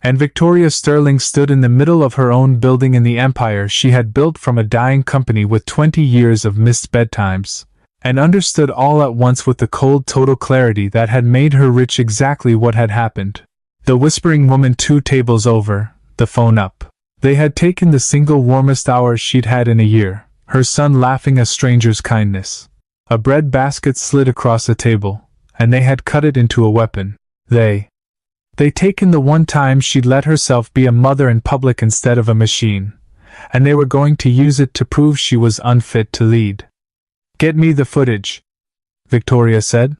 And Victoria Sterling stood in the middle of her own building in the empire she had built from a dying company with 20 years of missed bedtimes, and understood all at once with the cold total clarity that had made her rich exactly what had happened. The whispering woman 2 tables over, the phone up. They had taken the single warmest hour she'd had in a year, her son laughing a stranger's kindness. A bread basket slid across the table, and they had cut it into a weapon. They'd taken the one time she'd let herself be a mother in public instead of a machine, and they were going to use it to prove she was unfit to lead. Get me the footage, Victoria said.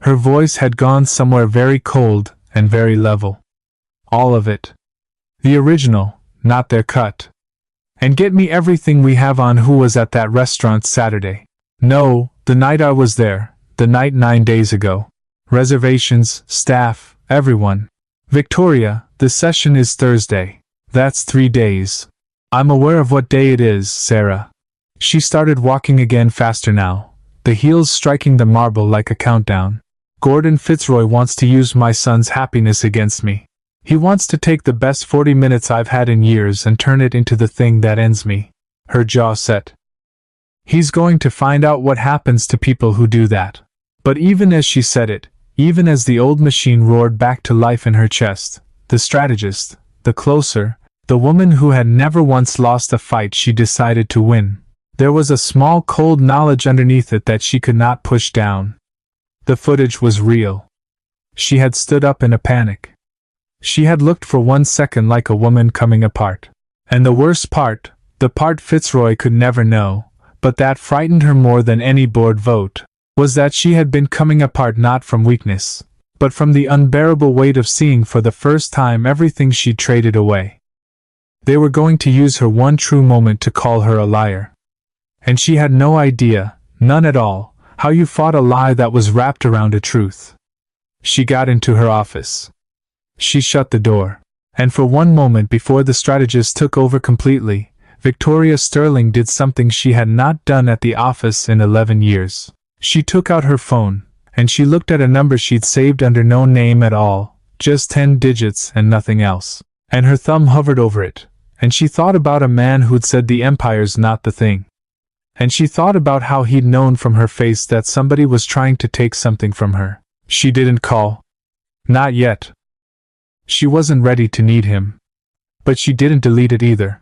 Her voice had gone somewhere very cold and very level. All of it. The original, not their cut. And get me everything we have on who was at that restaurant Saturday. No, the night I was there, the night 9 days ago. Reservations, staff, everyone. Victoria, the session is Thursday. That's 3 days. I'm aware of what day it is, Sarah. She started walking again faster now, the heels striking the marble like a countdown. Gordon Fitzroy wants to use my son's happiness against me. He wants to take the best 40 minutes I've had in years and turn it into the thing that ends me. Her jaw set. He's going to find out what happens to people who do that. But even as she said it, even as the old machine roared back to life in her chest, the strategist, the closer, the woman who had never once lost a fight she decided to win, There was a small cold knowledge underneath it that she could not push down. The footage was real. She had stood up in a panic. She had looked for 1 second like a woman coming apart. And the worst part, the part Fitzroy could never know, but that frightened her more than any board vote, was that she had been coming apart not from weakness, but from the unbearable weight of seeing for the first time everything she'd traded away. They were going to use her one true moment to call her a liar. And she had no idea, none at all, how you fought a lie that was wrapped around a truth. She got into her office. She shut the door. And for one moment before the strategist took over completely, Victoria Sterling did something she had not done at the office in 11 years. She took out her phone, and she looked at a number she'd saved under no name at all, just 10 digits and nothing else. And her thumb hovered over it, and she thought about a man who'd said the empire's not the thing. And she thought about how he'd known from her face that somebody was trying to take something from her. She didn't call. Not yet. She wasn't ready to need him. But she didn't delete it either.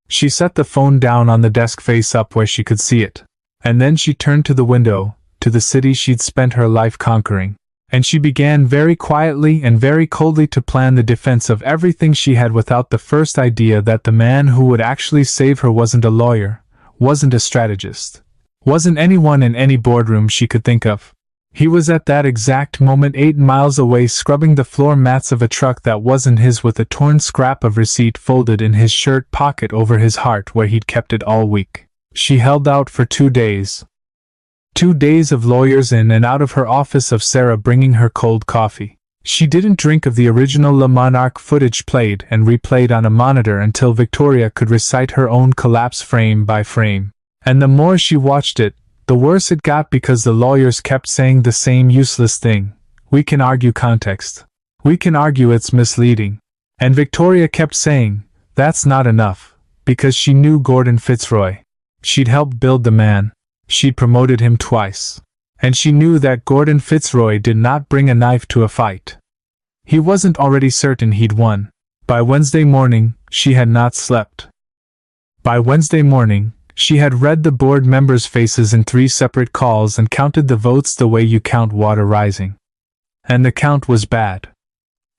She set the phone down on the desk face up where she could see it. And then she turned to the window, to the city she'd spent her life conquering. And she began very quietly and very coldly to plan the defense of everything she had without the first idea that the man who would actually save her wasn't a lawyer, wasn't a strategist, wasn't anyone in any boardroom she could think of. He was at that exact moment 8 miles away scrubbing the floor mats of a truck that wasn't his with a torn scrap of receipt folded in his shirt pocket over his heart where he'd kept it all week. She held out for 2 days. 2 days of lawyers in and out of her office, of Sarah bringing her cold coffee. She didn't drink of the original Le Monarque footage played and replayed on a monitor until Victoria could recite her own collapse frame by frame. And the more she watched it, the worse it got, because the lawyers kept saying the same useless thing. We can argue context. We can argue it's misleading. And Victoria kept saying, that's not enough, because she knew Gordon Fitzroy. She'd helped build the man. She'd promoted him twice. And she knew that Gordon Fitzroy did not bring a knife to a fight. He wasn't already certain he'd won. By Wednesday morning, she had not slept. By Wednesday morning, she had read the board members' faces in 3 separate calls and counted the votes the way you count water rising. And the count was bad.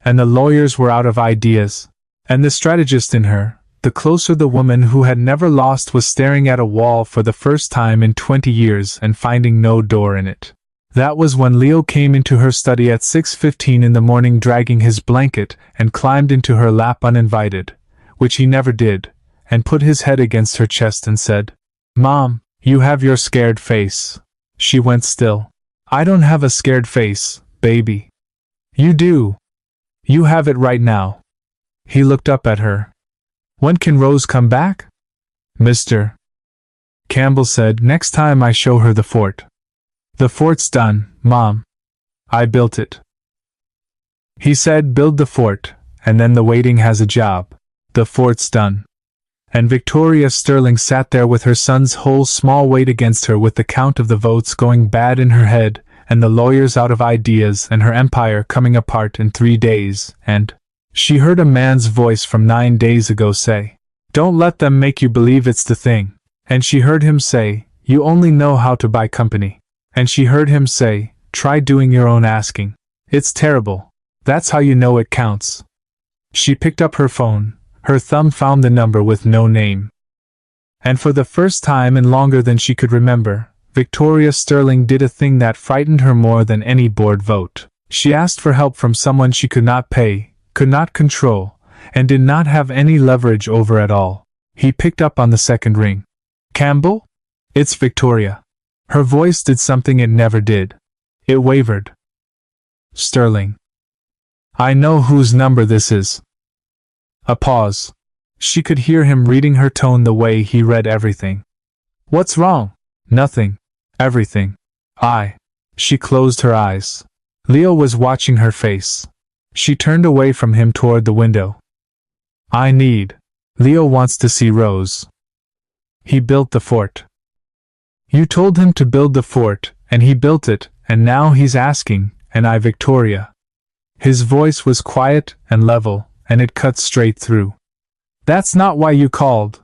And the lawyers were out of ideas. And the strategist in her, the closer the woman who had never lost, was staring at a wall for the first time in 20 years and finding no door in it. That was when Leo came into her study at 6:15 in the morning, dragging his blanket, and climbed into her lap uninvited, which he never did, and put his head against her chest and said, "Mom, you have your scared face." She went still. "I don't have a scared face, baby." "You do. You have it right now." He looked up at her. "When can Rose come back?" "Mr. Campbell said next time I show her the fort." "The fort's done, Mom. I built it." He said build the fort, and then the waiting has a job. The fort's done. And Victoria Sterling sat there with her son's whole small weight against her, with the count of the votes going bad in her head, and the lawyers out of ideas, and her empire coming apart in 3 days, and she heard a man's voice from 9 days ago say, "Don't let them make you believe it's the thing." And she heard him say, "You only know how to buy company." And she heard him say, "Try doing your own asking. It's terrible. That's how you know it counts." She picked up her phone. Her thumb found the number with no name. And for the first time in longer than she could remember, Victoria Sterling did a thing that frightened her more than any board vote. She asked for help from someone she could not pay, could not control, and did not have any leverage over at all. He picked up on the second ring. "Campbell? It's Victoria." Her voice did something it never did. It wavered. "Sterling. I know whose number this is." A pause. She could hear him reading her tone the way he read everything. "What's wrong?" "Nothing. Everything." She closed her eyes. Leo was watching her face. She turned away from him toward the window. Leo wants to see Rose." "He built the fort." "You told him to build the fort, and he built it, and now he's asking, and Victoria." His voice was quiet and level, and it cut straight through. "That's not why you called."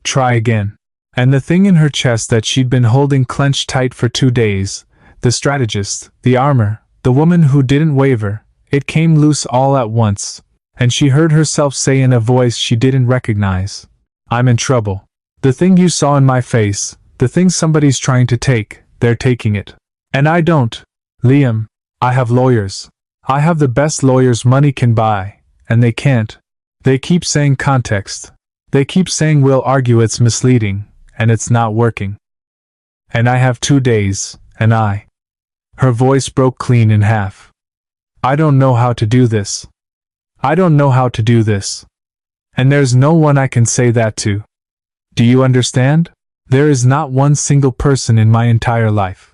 "Try again." And the thing in her chest that she'd been holding clenched tight for 2 days, the strategist, the armor, the woman who didn't waver, it came loose all at once, and she heard herself say in a voice she didn't recognize, "I'm in trouble. The thing you saw in my face, the thing somebody's trying to take, they're taking it. And I don't. Liam, I have lawyers. I have the best lawyers money can buy, and they can't. They keep saying context. They keep saying we'll argue it's misleading, and it's not working. And I have 2 days, and I..." Her voice broke clean in half. "I don't know how to do this. I don't know how to do this. And there's no one I can say that to. Do you understand? There is not one single person in my entire life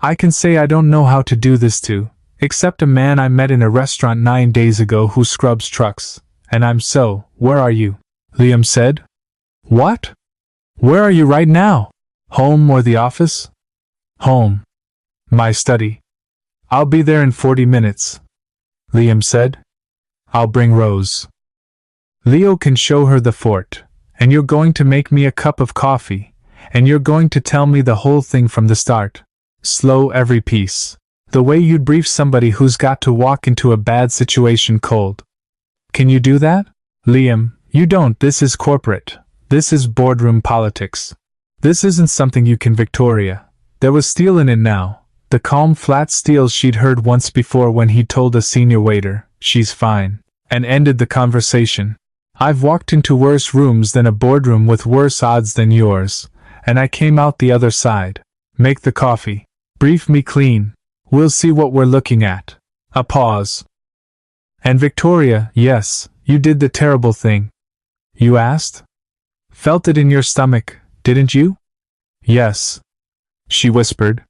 I can say I don't know how to do this to, except a man I met in a restaurant 9 days ago who scrubs trucks, and I'm so, where are you?" Liam said. "What? Where are you right now? Home or the office?" "Home. My study. I'll be there in 40 minutes. Liam said. "I'll bring Rose. Leo can show her the fort, and you're going to make me a cup of coffee, and you're going to tell me the whole thing from the start. Slow every piece. The way you'd brief somebody who's got to walk into a bad situation cold. Can you do that? Liam, you don't. This is corporate. This is boardroom politics. This isn't something you can Victoria." There was steel in it now, the calm flat steel she'd heard once before when he told a senior waiter, "She's fine," and ended the conversation. "I've walked into worse rooms than a boardroom with worse odds than yours, and I came out the other side. Make the coffee. Brief me clean. We'll see what we're looking at." A pause. "And Victoria, yes, you did the terrible thing." "You asked? Felt it in your stomach, didn't you?" "Yes," she whispered.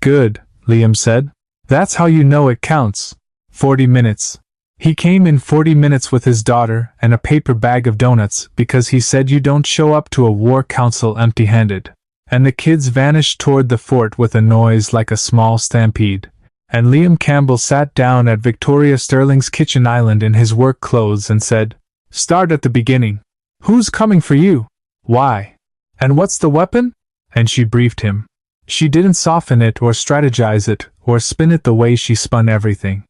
"Good," Liam said. "That's how you know it counts. 40 minutes. He came in 40 minutes with his daughter and a paper bag of donuts because he said you don't show up to a war council empty-handed. And the kids vanished toward the fort with a noise like a small stampede. And Liam Campbell sat down at Victoria Sterling's kitchen island in his work clothes and said, "Start at the beginning. Who's coming for you? Why? And what's the weapon?" And she briefed him. She didn't soften it or strategize it or spin it the way she spun everything.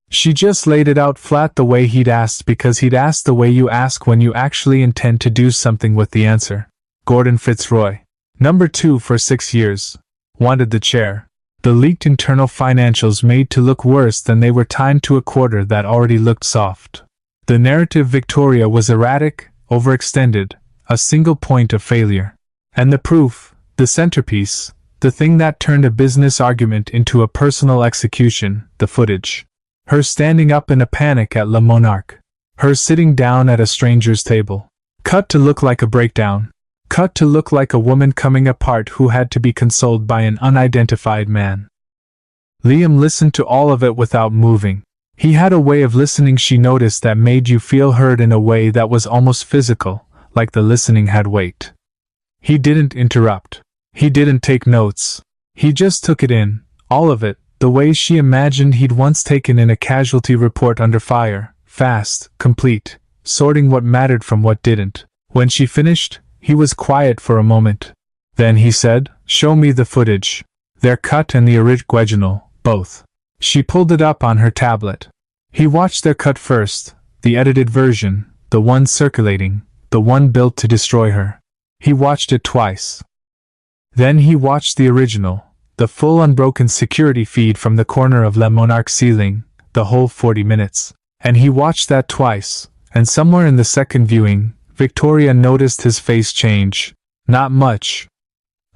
She just laid it out flat the way he'd asked, because he'd asked the way you ask when you actually intend to do something with the answer. Gordon Fitzroy, number 2 for 6 years, wanted the chair. The leaked internal financials made to look worse than they were timed to a quarter that already looked soft. The narrative Victoria was erratic, overextended, a single point of failure. And the proof, the centerpiece, the thing that turned a business argument into a personal execution, the footage. Her standing up in a panic at Le Monarque. Her sitting down at a stranger's table. Cut to look like a breakdown. Cut to look like a woman coming apart who had to be consoled by an unidentified man. Liam listened to all of it without moving. He had a way of listening she noticed that made you feel heard in a way that was almost physical, like the listening had weight. He didn't interrupt. He didn't take notes. He just took it in, all of it, the way she imagined he'd once taken in a casualty report under fire, fast, complete, sorting what mattered from what didn't. When she finished, he was quiet for a moment. Then he said, "Show me the footage. Their cut and the original, both." She pulled it up on her tablet. He watched their cut first, the edited version, the one circulating, the one built to destroy her. He watched it twice. Then he watched the original, the full unbroken security feed from the corner of Le Monarque ceiling, the whole 40 minutes. And he watched that twice, and somewhere in the second viewing, Victoria noticed his face change. Not much.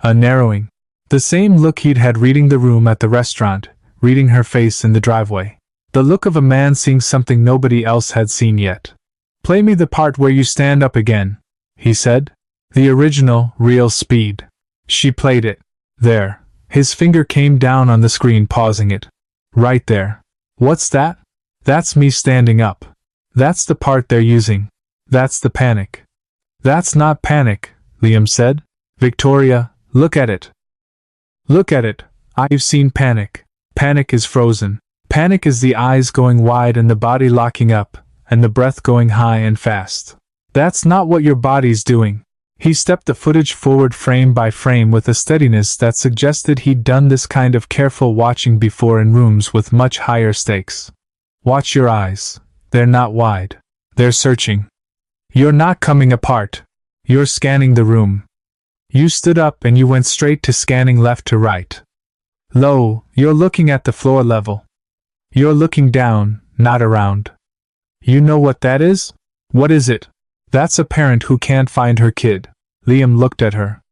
A narrowing. The same look he'd had reading the room at the restaurant, reading her face in the driveway. The look of a man seeing something nobody else had seen yet. "Play me the part where you stand up again," he said. The original, real speed. She played it. There. His finger came down on the screen, pausing it. "Right there. What's that?" "That's me standing up. That's the part they're using. That's the panic." "That's not panic," Liam said. "Victoria, look at it. Look at it. I've seen panic. Panic is frozen. Panic is the eyes going wide and the body locking up, and the breath going high and fast. That's not what your body's doing. He stepped the footage forward frame by frame with a steadiness that suggested he'd done this kind of careful watching before in rooms with much higher stakes. Watch your eyes. They're not wide. They're searching. You're not coming apart. You're scanning the room. You stood up and you went straight to scanning left to right. Low, you're looking at the floor level. You're looking down, not around. You know what that is? What is it? That's a parent who can't find her kid. Liam looked at her.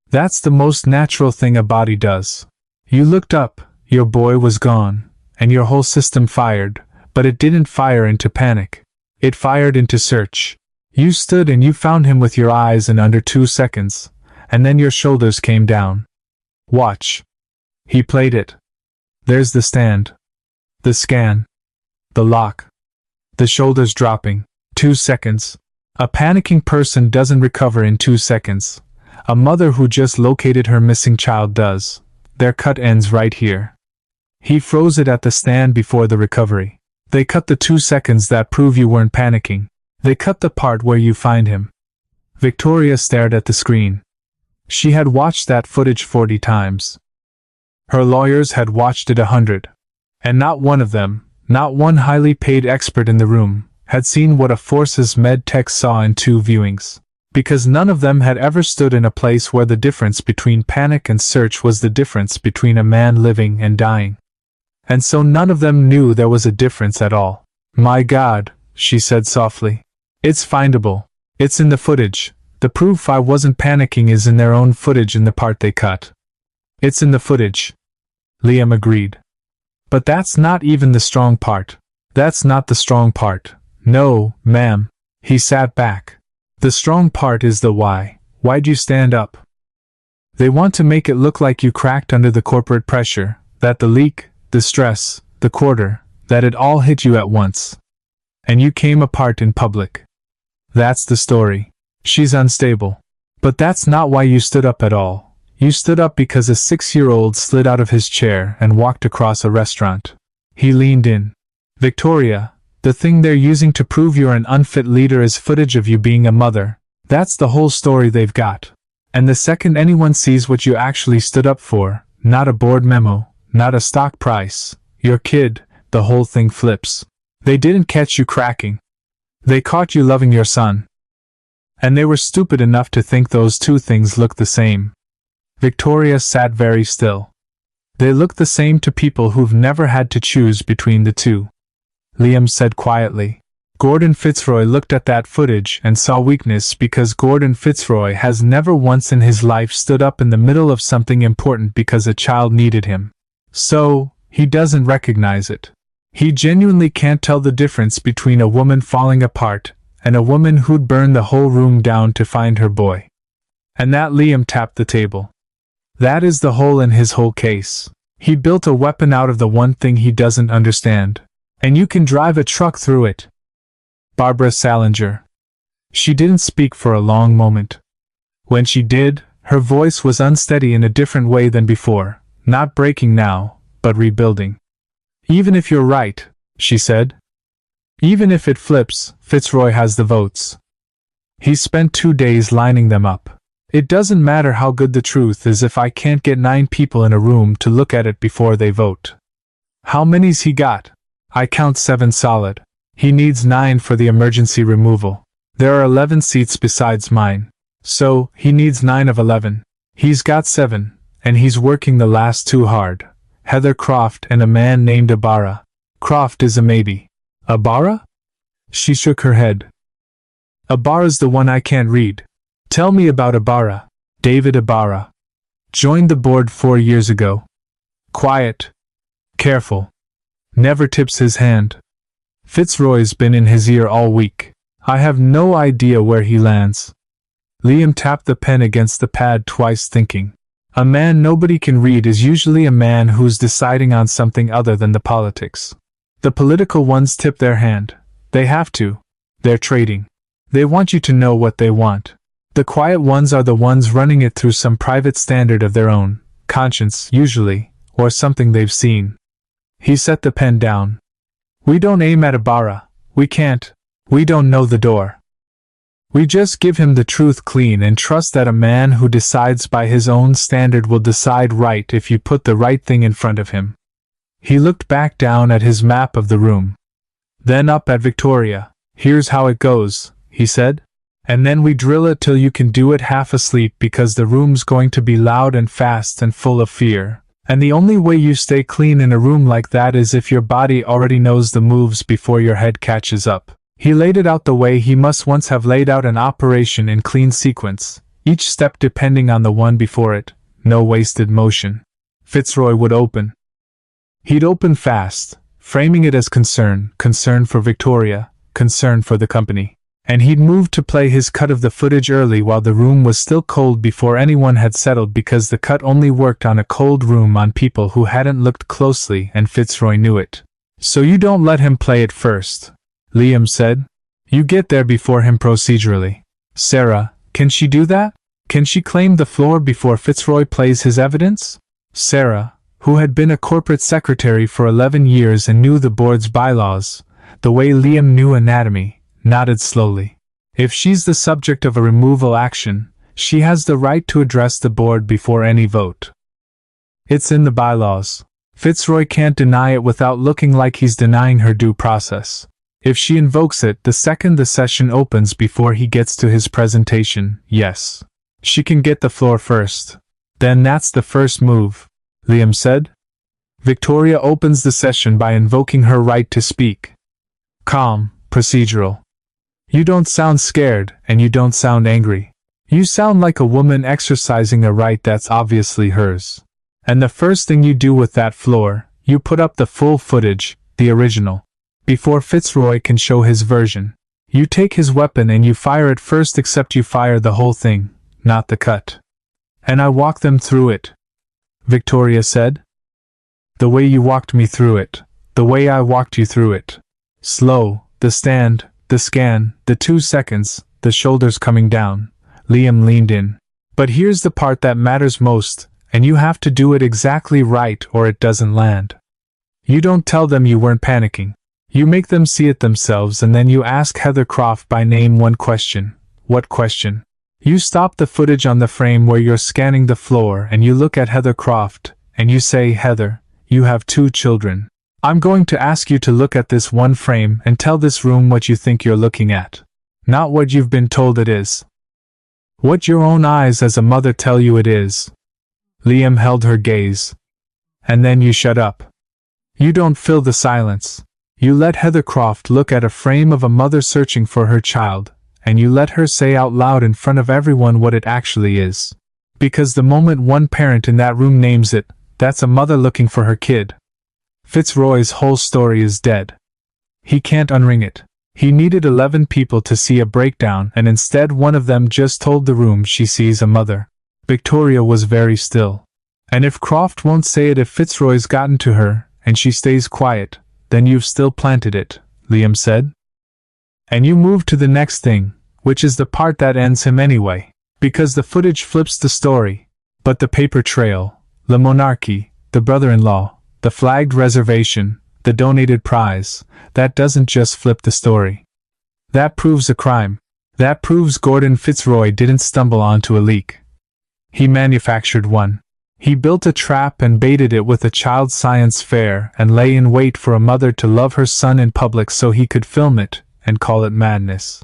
That's the most natural thing a body does. You looked up, your boy was gone, and your whole system fired, but it didn't fire into panic. It fired into search. You stood and you found him with your eyes in under 2 seconds, and then your shoulders came down. Watch. He played it. There's the stand. The scan. The lock. The shoulders dropping. 2 seconds. A panicking person doesn't recover in 2 seconds. A mother who just located her missing child does. Their cut ends right here. He froze it at the stand before the recovery. They cut the 2 seconds that prove you weren't panicking. They cut the part where you find him. Victoria stared at the screen. She had watched that footage 40 times. Her lawyers had watched it 100. And not one of them, not one highly paid expert in the room, had seen what a Forces med tech saw in 2 viewings, because none of them had ever stood in a place where the difference between panic and search was the difference between a man living and dying. And so none of them knew there was a difference at all. My God, she said softly. It's findable. It's in the footage. The proof I wasn't panicking is in their own footage in the part they cut. It's in the footage. Liam agreed. But that's not even the strong part. That's not the strong part. No, ma'am. He sat back. The strong part is the why. Why'd you stand up? They want to make it look like you cracked under the corporate pressure, that the leak, the stress, the quarter, that it all hit you at once. And you came apart in public. That's the story. She's unstable. But that's not why you stood up at all. You stood up because a 6-year-old slid out of his chair and walked across a restaurant. He leaned in. Victoria, the thing they're using to prove you're an unfit leader is footage of you being a mother. That's the whole story they've got. And the second anyone sees what you actually stood up for, not a board memo, not a stock price, your kid, the whole thing flips. They didn't catch you cracking. They caught you loving your son. And they were stupid enough to think those 2 things looked the same. Victoria sat very still. They look the same to people who've never had to choose between the 2. Liam said quietly. Gordon Fitzroy looked at that footage and saw weakness because Gordon Fitzroy has never once in his life stood up in the middle of something important because a child needed him. So, he doesn't recognize it. He genuinely can't tell the difference between a woman falling apart and a woman who'd burn the whole room down to find her boy. And that Liam tapped the table. That is the hole in his whole case. He built a weapon out of the one thing he doesn't understand. And you can drive a truck through it. Barbara Salinger. She didn't speak for a long moment. When she did, her voice was unsteady in a different way than before, not breaking now, but rebuilding. Even if you're right, she said. Even if it flips, Fitzroy has the votes. He spent 2 days lining them up. It doesn't matter how good the truth is if I can't get 9 people in a room to look at it before they vote. How many's he got? I count 7 solid. He needs 9 for the emergency removal. There are 11 seats besides mine. So, he needs 9 of 11. He's got 7, and he's working the last 2 hard. Heather Croft and a man named Ibarra. Croft is a maybe. Ibarra? She shook her head. Ibarra's the one I can't read. Tell me about Ibarra. David Ibarra. Joined the board 4 years ago. Quiet. Careful. Never tips his hand. Fitzroy's been in his ear all week. I have no idea where he lands. Liam tapped the pen against the pad twice, thinking. A man nobody can read is usually a man who's deciding on something other than the politics. The political ones tip their hand. They have to. They're trading. They want you to know what they want. The quiet ones are the ones running it through some private standard of their own, conscience, usually, or something they've seen. He set the pen down. We don't aim at Ibarra. We can't. We don't know the door. We just give him the truth clean and trust that a man who decides by his own standard will decide right if you put the right thing in front of him." He looked back down at his map of the room. Then up at Victoria. "Here's how it goes," he said. "And then we drill it till you can do it half asleep because the room's going to be loud and fast and full of fear. And the only way you stay clean in a room like that is if your body already knows the moves before your head catches up." He laid it out the way he must once have laid out an operation in clean sequence, each step depending on the one before it, no wasted motion. Fitzroy would open. He'd open fast, framing it as concern for Victoria, concern for the company. And he'd move to play his cut of the footage early while the room was still cold before anyone had settled because the cut only worked on a cold room on people who hadn't looked closely and Fitzroy knew it. "So you don't let him play it first," Liam said. "You get there before him procedurally." "Sarah, can she do that? Can she claim the floor before Fitzroy plays his evidence?" Sarah, who had been a corporate secretary for 11 years and knew the board's bylaws, the way Liam knew anatomy, nodded slowly. "If she's the subject of a removal action, she has the right to address the board before any vote. It's in the bylaws. Fitzroy can't deny it without looking like he's denying her due process. If she invokes it the second the session opens before he gets to his presentation, yes. She can get the floor first. Then that's the first move," Liam said. "Victoria opens the session by invoking her right to speak. Calm, procedural. You don't sound scared, and you don't sound angry. You sound like a woman exercising a right that's obviously hers. And the first thing you do with that floor, you put up the full footage, the original. Before Fitzroy can show his version. You take his weapon and you fire it first, except you fire the whole thing, not the cut. And I walk them through it," Victoria said. "The way you walked me through it. The way I walked you through it. Slow, the stand, the scan, the 2 seconds, the shoulders coming down." Liam leaned in. "But here's the part that matters most, and you have to do it exactly right or it doesn't land. You don't tell them you weren't panicking. You make them see it themselves and then you ask Heather Croft by name one question." "What question?" "You stop the footage on the frame where you're scanning the floor and you look at Heather Croft, and you say, 'Heather, you have 2 children. I'm going to ask you to look at this one frame and tell this room what you think you're looking at. Not what you've been told it is. What your own eyes as a mother tell you it is." Liam held her gaze. "And then you shut up. You don't fill the silence. You let Heather Croft look at a frame of a mother searching for her child, and you let her say out loud in front of everyone what it actually is. Because the moment one parent in that room names it, that's a mother looking for her kid. Fitzroy's whole story is dead. He can't unring it. He needed 11 people to see a breakdown, and instead one of them just told the room she sees a mother." Victoria was very still. "And if Croft won't say it, if Fitzroy's gotten to her, and she stays quiet, then you've still planted it," Liam said. "And you move to the next thing, which is the part that ends him anyway. Because the footage flips the story. But the paper trail, the monarchy, the brother-in-law, the flagged reservation, the donated prize, that doesn't just flip the story. That proves a crime. That proves Gordon Fitzroy didn't stumble onto a leak. He manufactured one. He built a trap and baited it with a child science fair and lay in wait for a mother to love her son in public so he could film it and call it madness."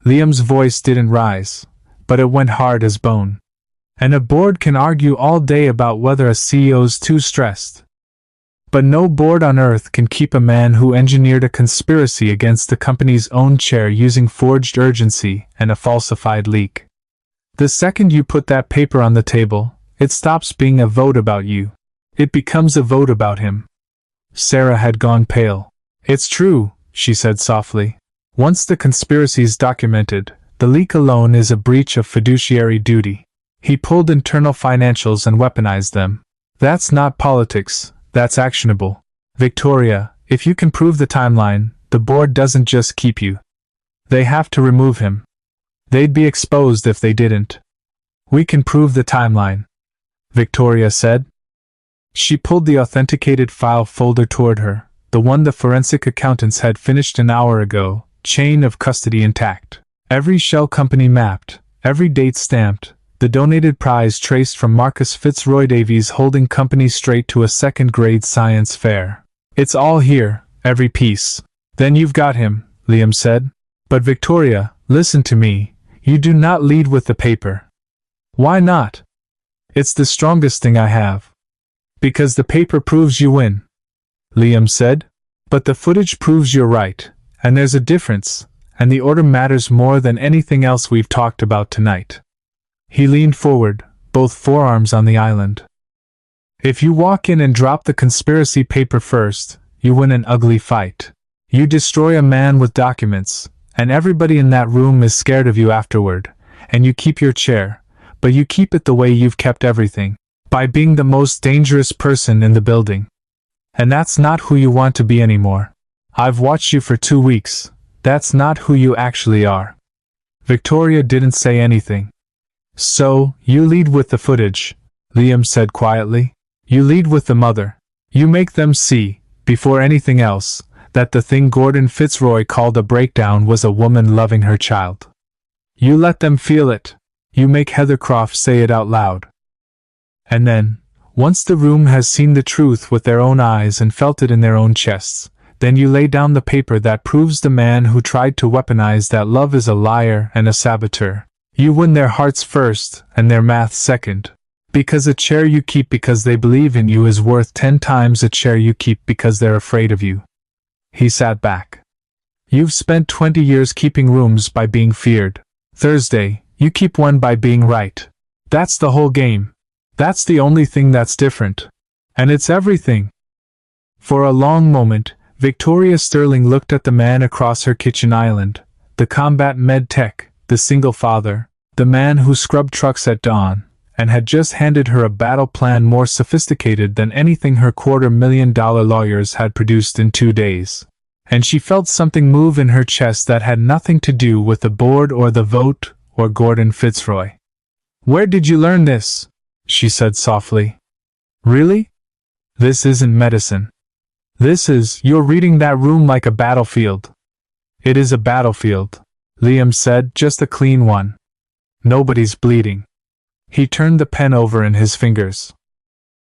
Liam's voice didn't rise, but it went hard as bone. "And a board can argue all day about whether a CEO's too stressed. But no board on earth can keep a man who engineered a conspiracy against the company's own chair using forged urgency and a falsified leak. The second you put that paper on the table, it stops being a vote about you. It becomes a vote about him." Sarah had gone pale. "It's true," she said softly. "Once the conspiracy's documented, the leak alone is a breach of fiduciary duty. He pulled internal financials and weaponized them. That's not politics, that's actionable. Victoria, if you can prove the timeline, the board doesn't just keep you. They have to remove him. They'd be exposed if they didn't." "We can prove the timeline," Victoria said. She pulled the authenticated file folder toward her, the one the forensic accountants had finished an hour ago, chain of custody intact. Every shell company mapped, every date stamped, the donated prize traced from Marcus Fitzroy Davies holding company straight to a second-grade science fair. It's all here, every piece. Then you've got him, Liam said. But Victoria, listen to me, you do not lead with the paper. Why not? It's the strongest thing I have. Because the paper proves you win, Liam said. But the footage proves you're right, and there's a difference, and the order matters more than anything else we've talked about tonight. He leaned forward, both forearms on the island. If you walk in and drop the conspiracy paper first, you win an ugly fight. You destroy a man with documents, and everybody in that room is scared of you afterward, and you keep your chair, but you keep it the way you've kept everything, by being the most dangerous person in the building. And that's not who you want to be anymore. I've watched you for 2 weeks. That's not who you actually are. Victoria didn't say anything. So, you lead with the footage, Liam said quietly. You lead with the mother. You make them see, before anything else, that the thing Gordon Fitzroy called a breakdown was a woman loving her child. You let them feel it. You make Heather Croft say it out loud. And then, once the room has seen the truth with their own eyes and felt it in their own chests, then you lay down the paper that proves the man who tried to weaponize that love is a liar and a saboteur. You win their hearts first and their math second. Because a chair you keep because they believe in you is worth 10 times a chair you keep because they're afraid of you. He sat back. You've spent 20 years keeping rooms by being feared. Thursday, you keep one by being right. That's the whole game. That's the only thing that's different. And it's everything. For a long moment, Victoria Sterling looked at the man across her kitchen island, the combat med tech, the single father, the man who scrubbed trucks at dawn, and had just handed her a battle plan more sophisticated than anything her $250,000 lawyers had produced in 2 days. And she felt something move in her chest that had nothing to do with the board or the vote or Gordon Fitzroy. Where did you learn this? She said softly. Really? This isn't medicine. This is, you're reading that room like a battlefield. It is a battlefield, Liam said, just a clean one. Nobody's bleeding. He turned the pen over in his fingers.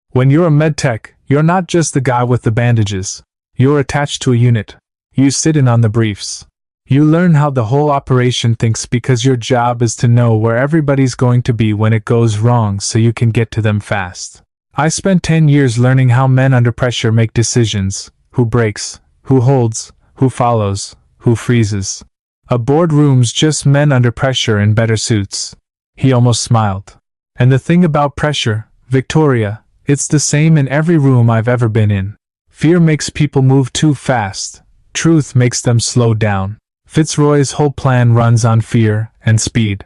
When you're a medtech, you're not just the guy with the bandages. You're attached to a unit. You sit in on the briefs. You learn how the whole operation thinks because your job is to know where everybody's going to be when it goes wrong so you can get to them fast. I spent 10 years learning how men under pressure make decisions, who breaks, who holds, who follows, who freezes. A boardroom's just men under pressure in better suits. He almost smiled. And the thing about pressure, Victoria, it's the same in every room I've ever been in. Fear makes people move too fast. Truth makes them slow down. Fitzroy's whole plan runs on fear and speed.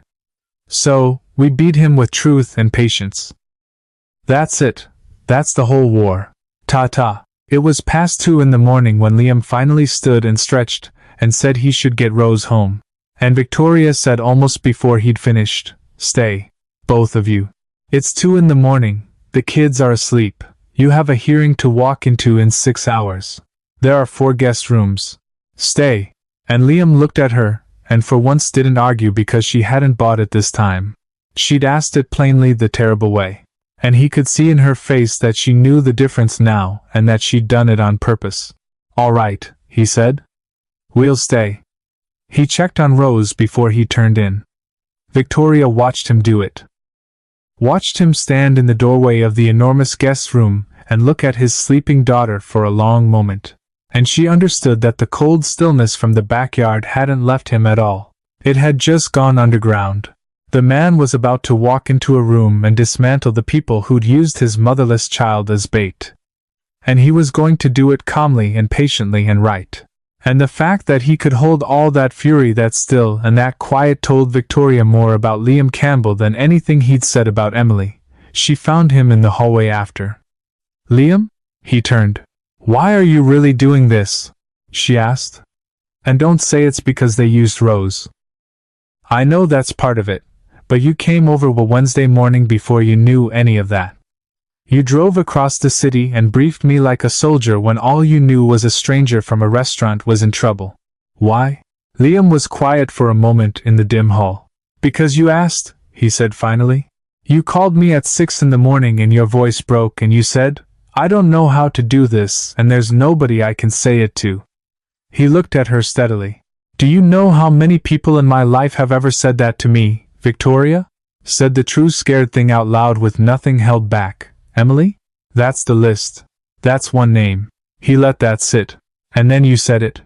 So, we beat him with truth and patience. That's it. That's the whole war. Ta-ta. It was past 2 in the morning when Liam finally stood and stretched, and said he should get Rose home. And Victoria said almost before he'd finished, "Stay. Both of you. It's 2 in the morning, the kids are asleep. You have a hearing to walk into in 6 hours. There are 4 guest rooms. Stay." And Liam looked at her, and for once didn't argue because she hadn't bought it this time. She'd asked it plainly the terrible way. And he could see in her face that she knew the difference now and that she'd done it on purpose. "All right," he said. "We'll stay." He checked on Rose before he turned in. Victoria watched him do it. Watched him stand in the doorway of the enormous guest room and look at his sleeping daughter for a long moment. And she understood that the cold stillness from the backyard hadn't left him at all. It had just gone underground. The man was about to walk into a room and dismantle the people who'd used his motherless child as bait. And he was going to do it calmly and patiently and right. And the fact that he could hold all that fury, that still and that quiet, told Victoria more about Liam Campbell than anything he'd said about Emily. She found him in the hallway after. "Liam?" He turned. "Why are you really doing this?" she asked. "And don't say it's because they used Rose. I know that's part of it, but you came over a Wednesday morning before you knew any of that. You drove across the city and briefed me like a soldier when all you knew was a stranger from a restaurant was in trouble. Why?" Liam was quiet for a moment in the dim hall. "Because you asked," he said finally. "You called me at 6 in the morning and your voice broke and you said, 'I don't know how to do this and there's nobody I can say it to.'" He looked at her steadily. "Do you know how many people in my life have ever said that to me, Victoria?" Said the true scared thing out loud with nothing held back. "Emily? That's the list. That's one name." He let that sit. "And then you said it.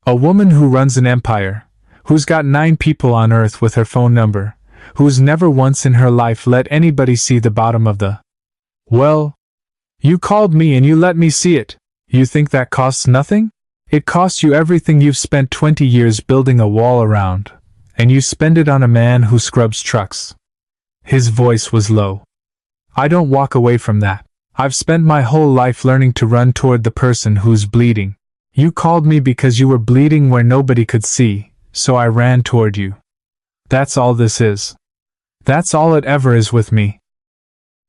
A woman who runs an empire, who's got 9 people on Earth with her phone number, who's never once in her life let anybody see the bottom of the... Well, you called me and you let me see it. You think that costs nothing? It costs you everything you've spent 20 years building a wall around, and you spend it on a man who scrubs trucks." His voice was low. "I don't walk away from that. I've spent my whole life learning to run toward the person who's bleeding. You called me because you were bleeding where nobody could see, so I ran toward you. That's all this is. That's all it ever is with me."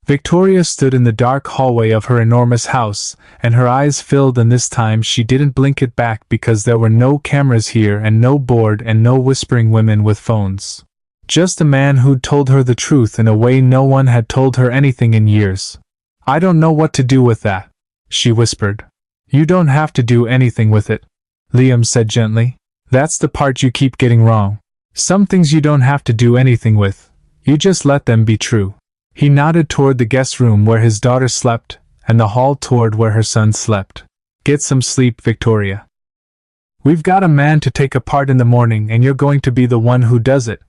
Victoria stood in the dark hallway of her enormous house, and her eyes filled, and this time she didn't blink it back because there were no cameras here and no board and no whispering women with phones. Just a man who'd told her the truth in a way no one had told her anything in years. "I don't know what to do with that," she whispered. "You don't have to do anything with it," Liam said gently. "That's the part you keep getting wrong. Some things you don't have to do anything with. You just let them be true." He nodded toward the guest room where his daughter slept, and the hall toward where her son slept. "Get some sleep, Victoria. We've got a man to take apart in the morning and you're going to be the one who does it.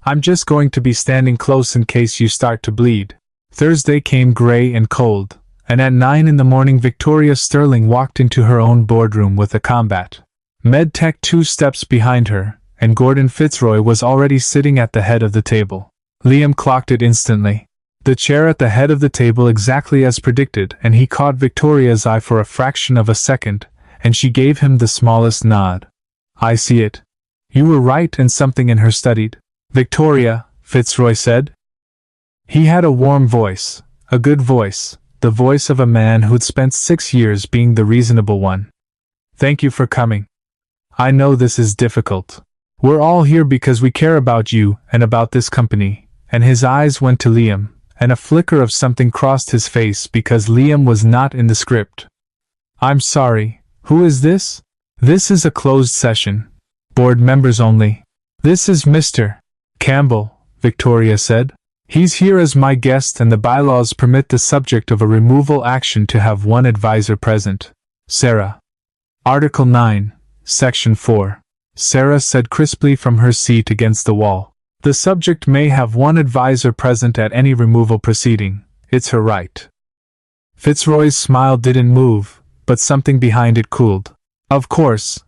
I'm just going to be standing close in case you start to bleed." Thursday came gray and cold, and at 9 in the morning Victoria Sterling walked into her own boardroom with a combat medtech 2 steps behind her, and Gordon Fitzroy was already sitting at the head of the table. Liam clocked it instantly. The chair at the head of the table exactly as predicted, and he caught Victoria's eye for a fraction of a second, and she gave him the smallest nod. "I see it. You were right and something in her studied." "Victoria," Fitzroy said. He had a warm voice, a good voice, the voice of a man who'd spent 6 years being the reasonable one. "Thank you for coming. I know this is difficult. We're all here because we care about you and about this company," and his eyes went to Liam, and a flicker of something crossed his face because Liam was not in the script. "I'm sorry, who is this?" "This is a closed session. Board members only." "This is Mr. Campbell," Victoria said. "He's here as my guest and the bylaws permit the subject of a removal action to have one advisor present." "Sarah." Article 9, Section 4. Sarah said crisply from her seat against the wall. "The subject may have one advisor present at any removal proceeding. It's her right." Fitzroy's smile didn't move, but something behind it cooled. Of course.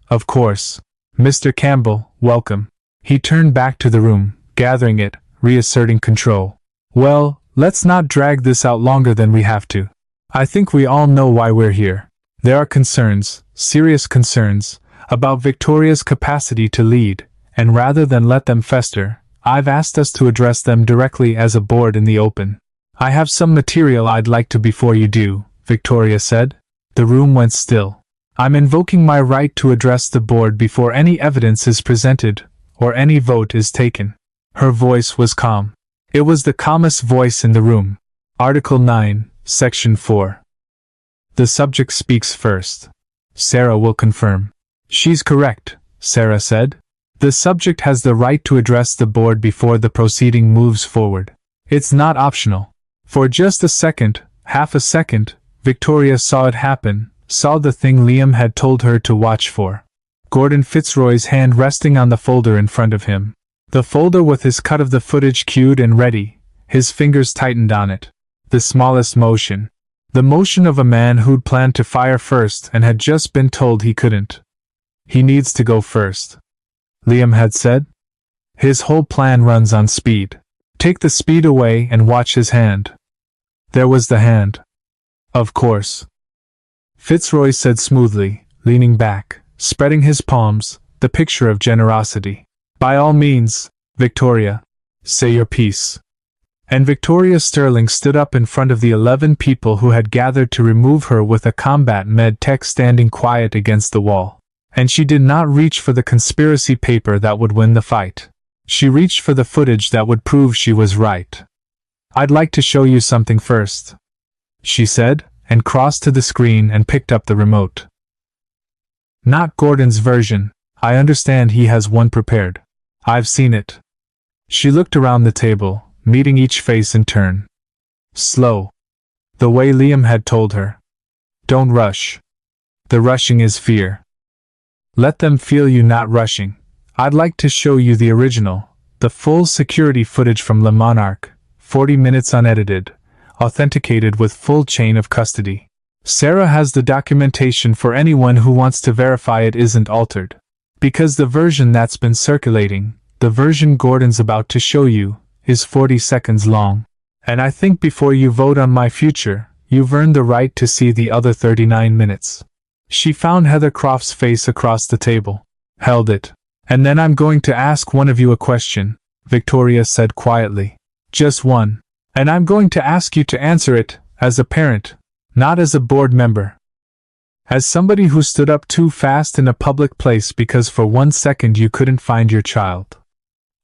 Mr. Campbell, welcome." He turned back to the room, gathering it, reasserting control. "Well, let's not drag this out longer than we have to. I think we all know why we're here. There are concerns, serious concerns, about Victoria's capacity to lead, and rather than let them fester, I've asked us to address them directly as a board in the open." "I have some material I'd like to before you do," Victoria said. The room went still. "I'm invoking my right to address the board before any evidence is presented, or any vote is taken." Her voice was calm. It was the calmest voice in the room. Article 9, Section 4. The subject speaks first. Sarah will confirm. "She's correct," Sarah said. "The subject has the right to address the board before the proceeding moves forward. It's not optional." For just a second, half a second, Victoria saw it happen, saw the thing Liam had told her to watch for. Gordon Fitzroy's hand resting on the folder in front of him. The folder with his cut of the footage cued and ready, his fingers tightened on it. The smallest motion. The motion of a man who'd planned to fire first and had just been told he couldn't. "He needs to go first," Liam had said. "His whole plan runs on speed. Take the speed away and watch his hand." There was the hand. "Of course," Fitzroy said smoothly, leaning back, spreading his palms, the picture of generosity. "By all means, Victoria. Say your piece." And Victoria Sterling stood up in front of the 11 people who had gathered to remove her with a combat med tech standing quiet against the wall. And she did not reach for the conspiracy paper that would win the fight. She reached for the footage that would prove she was right. "I'd like to show you something first," she said, and crossed to the screen and picked up the remote. "Not Gordon's version. I understand he has one prepared. I've seen it." She looked around the table, meeting each face in turn. Slow. The way Liam had told her. Don't rush. The rushing is fear. Let them feel you not rushing. I'd like to show you the original, the full security footage from Le Monarch, 40 minutes unedited, authenticated with full chain of custody. Sarah has the documentation for anyone who wants to verify it isn't altered. Because the version that's been circulating, the version Gordon's about to show you, is 40 seconds long. And I think before you vote on my future, you've earned the right to see the other 39 minutes. She found Heather Croft's face across the table, held it. "And then I'm going to ask one of you a question," Victoria said quietly. "Just one. And I'm going to ask you to answer it, as a parent, not as a board member. As somebody who stood up too fast in a public place because for 1 second you couldn't find your child."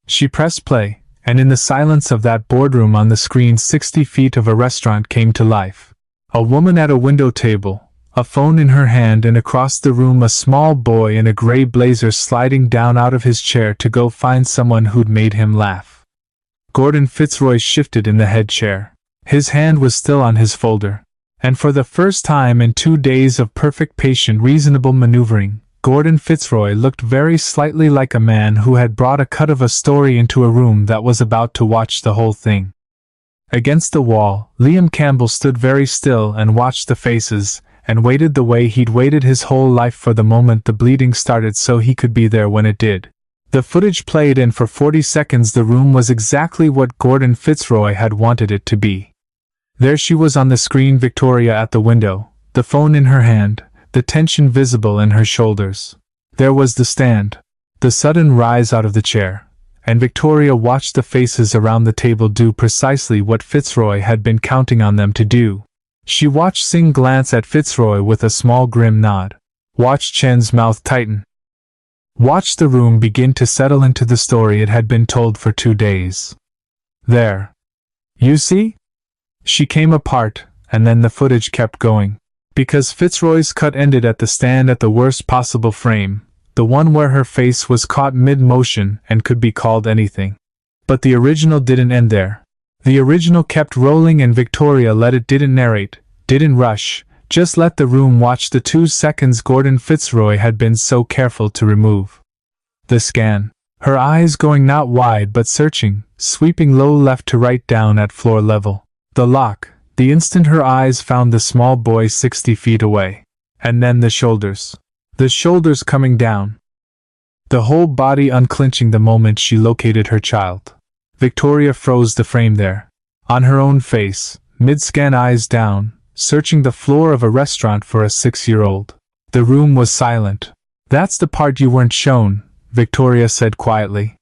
She pressed play, and in the silence of that boardroom on the screen 60 feet of a restaurant came to life. A woman at a window table, a phone in her hand, and across the room a small boy in a gray blazer sliding down out of his chair to go find someone who'd made him laugh. Gordon Fitzroy shifted in the head chair. His hand was still on his folder. And for the first time in 2 days of perfect patient reasonable maneuvering, Gordon Fitzroy looked very slightly like a man who had brought a cut of a story into a room that was about to watch the whole thing. Against the wall, Liam Campbell stood very still and watched the faces, and waited the way he'd waited his whole life for the moment the bleeding started so he could be there when it did. The footage played, and for 40 seconds the room was exactly what Gordon Fitzroy had wanted it to be. There she was on the screen, Victoria at the window, the phone in her hand, the tension visible in her shoulders. There was the stand, the sudden rise out of the chair, and Victoria watched the faces around the table do precisely what Fitzroy had been counting on them to do. She watched Singh glance at Fitzroy with a small grim nod, watched Chen's mouth tighten, watched the room begin to settle into the story it had been told for 2 days. "There. You see?" She came apart, and then the footage kept going. Because Fitzroy's cut ended at the stand at the worst possible frame, the one where her face was caught mid-motion and could be called anything. But the original didn't end there. The original kept rolling, and Victoria let it, didn't narrate, didn't rush, just let the room watch the 2 seconds Gordon Fitzroy had been so careful to remove. The scan. Her eyes going not wide but searching, sweeping low left to right down at floor level. The lock, the instant her eyes found the small boy 60 feet away. And then the shoulders. The shoulders coming down. The whole body unclenching the moment she located her child. Victoria froze the frame there. On her own face, mid-scan, eyes down, searching the floor of a restaurant for a 6-year-old. The room was silent. "That's the part you weren't shown," Victoria said quietly.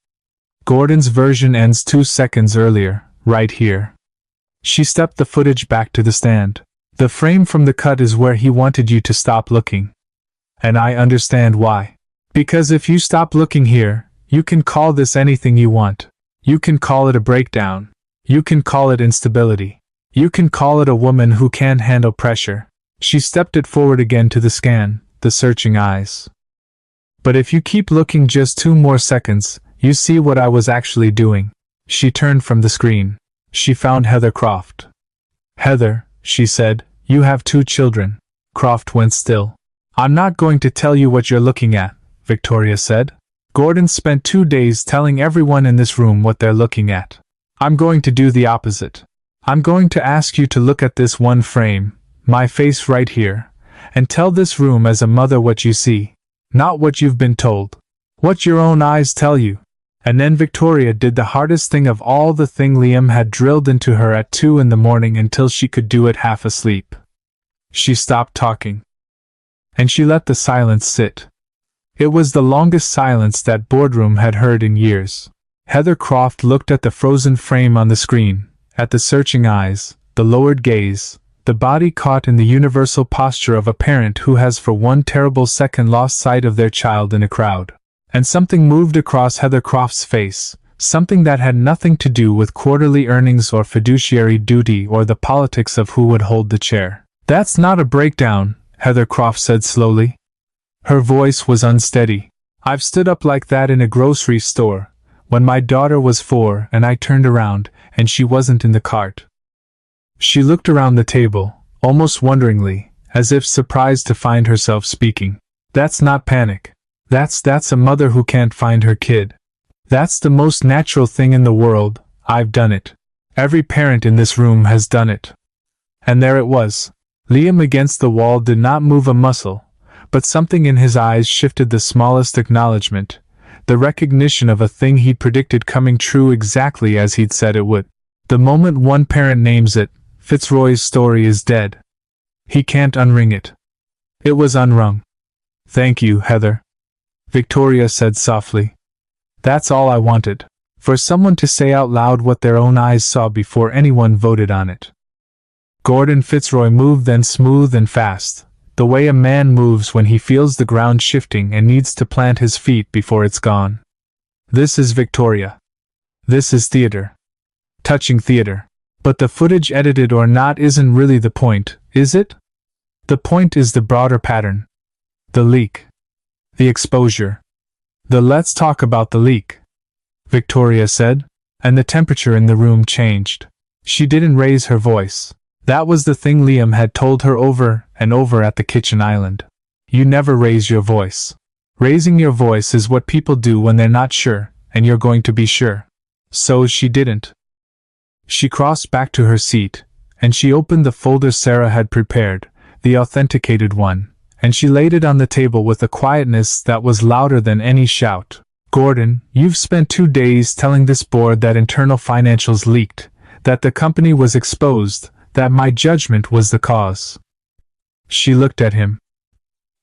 "Gordon's version ends 2 seconds earlier, right here." She stepped the footage back to the stand. "The frame from the cut is where he wanted you to stop looking. And I understand why. Because if you stop looking here, you can call this anything you want. You can call it a breakdown. You can call it instability. You can call it a woman who can't handle pressure." She stepped it forward again to the scan, the searching eyes. "But if you keep looking just 2 more seconds, you see what I was actually doing." She turned from the screen. She found Heather Croft. "Heather," she said, "you have 2 children." Croft went still. "I'm not going to tell you what you're looking at," Victoria said. "Gordon spent 2 days telling everyone in this room what they're looking at. I'm going to do the opposite. I'm going to ask you to look at this one frame, my face right here, and tell this room as a mother what you see, not what you've been told. What your own eyes tell you." And then Victoria did the hardest thing of all, the thing Liam had drilled into her at 2 in the morning until she could do it half asleep. She stopped talking. And she let the silence sit. It was the longest silence that boardroom had heard in years. Heather Croft looked at the frozen frame on the screen, at the searching eyes, the lowered gaze, the body caught in the universal posture of a parent who has for one terrible second lost sight of their child in a crowd. And something moved across Heather Croft's face, something that had nothing to do with quarterly earnings or fiduciary duty or the politics of who would hold the chair. "That's not a breakdown," Heather Croft said slowly. Her voice was unsteady. "I've stood up like that in a grocery store, when my daughter was 4 and I turned around, and she wasn't in the cart." She looked around the table, almost wonderingly, as if surprised to find herself speaking. "That's not panic. That's a mother who can't find her kid. That's the most natural thing in the world. I've done it. Every parent in this room has done it." And there it was. Liam against the wall did not move a muscle, but something in his eyes shifted the smallest acknowledgement, the recognition of a thing he'd predicted coming true exactly as he'd said it would. The moment one parent names it, Fitzroy's story is dead. He can't unring it. It was unrung. "Thank you, Heather," Victoria said softly. "That's all I wanted. For someone to say out loud what their own eyes saw before anyone voted on it." Gordon Fitzroy moved then, smooth and fast, the way a man moves when he feels the ground shifting and needs to plant his feet before it's gone. "This is Victoria. This is theater. Touching theater. But the footage, edited or not, isn't really the point, is it? The point is the broader pattern. The leak. The exposure. Let's talk about the leak," Victoria said, and the temperature in the room changed. She didn't raise her voice. That was the thing Liam had told her over and over at the kitchen island. You never raise your voice. Raising your voice is what people do when they're not sure, and you're going to be sure. So she didn't. She crossed back to her seat, and she opened the folder Sarah had prepared, the authenticated one, and she laid it on the table with a quietness that was louder than any shout. "Gordon, you've spent 2 days telling this board that internal financials leaked, that the company was exposed, that my judgment was the cause." She looked at him.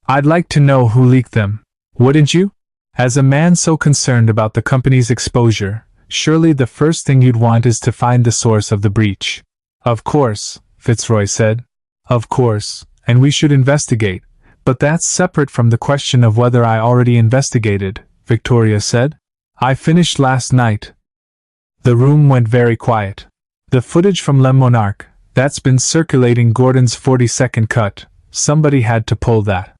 "I'd like to know who leaked them, wouldn't you? As a man so concerned about the company's exposure, surely the first thing you'd want is to find the source of the breach." "Of course," Fitzroy said. "Of course, and we should investigate. But that's separate from the question of whether I already investigated," Victoria said. "I finished last night." The room went very quiet. "The footage from Le Monarque, that's been circulating, Gordon's 40-second cut, somebody had to pull that.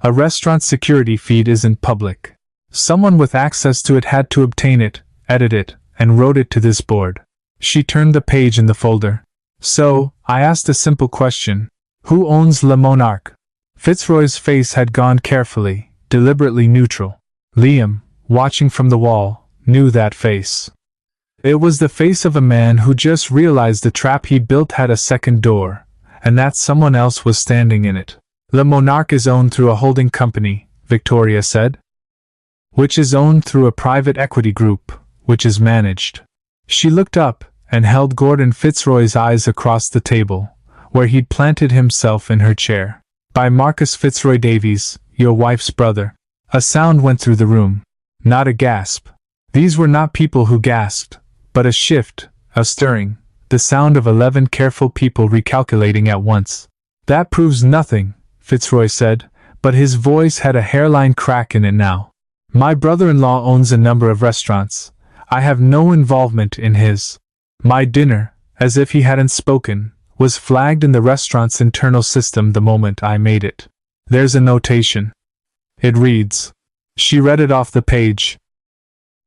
A restaurant security feed isn't public. Someone with access to it had to obtain it, edit it, and wrote it to this board." She turned the page in the folder. "So, I asked a simple question. Who owns Le Monarque?" Fitzroy's face had gone carefully, deliberately neutral. Liam, watching from the wall, knew that face. It was the face of a man who just realized the trap he built had a second door, and that someone else was standing in it. "Le Monarque is owned through a holding company," Victoria said. "Which is owned through a private equity group, which is managed." She looked up, and held Gordon Fitzroy's eyes across the table, where he'd planted himself in her chair. "By Marcus Fitzroy Davies, your wife's brother." A sound went through the room. Not a gasp. These were not people who gasped, but a shift, a stirring, the sound of 11 careful people recalculating at once. "That proves nothing," Fitzroy said, but his voice had a hairline crack in it now. "My brother-in-law owns a number of restaurants. I have no involvement in his. My dinner," as if he hadn't spoken, "was flagged in the restaurant's internal system the moment I made it. There's a notation. It reads." She read it off the page.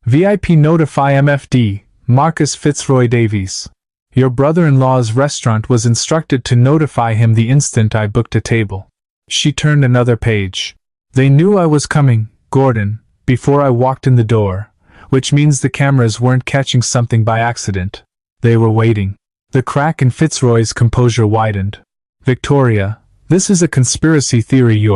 "VIP notify MFD, Marcus Fitzroy Davies. Your brother-in-law's restaurant was instructed to notify him the instant I booked a table." She turned another page. "They knew I was coming, Gordon, before I walked in the door, which means the cameras weren't catching something by accident. They were waiting." The crack in Fitzroy's composure widened. "Victoria, this is a conspiracy theory.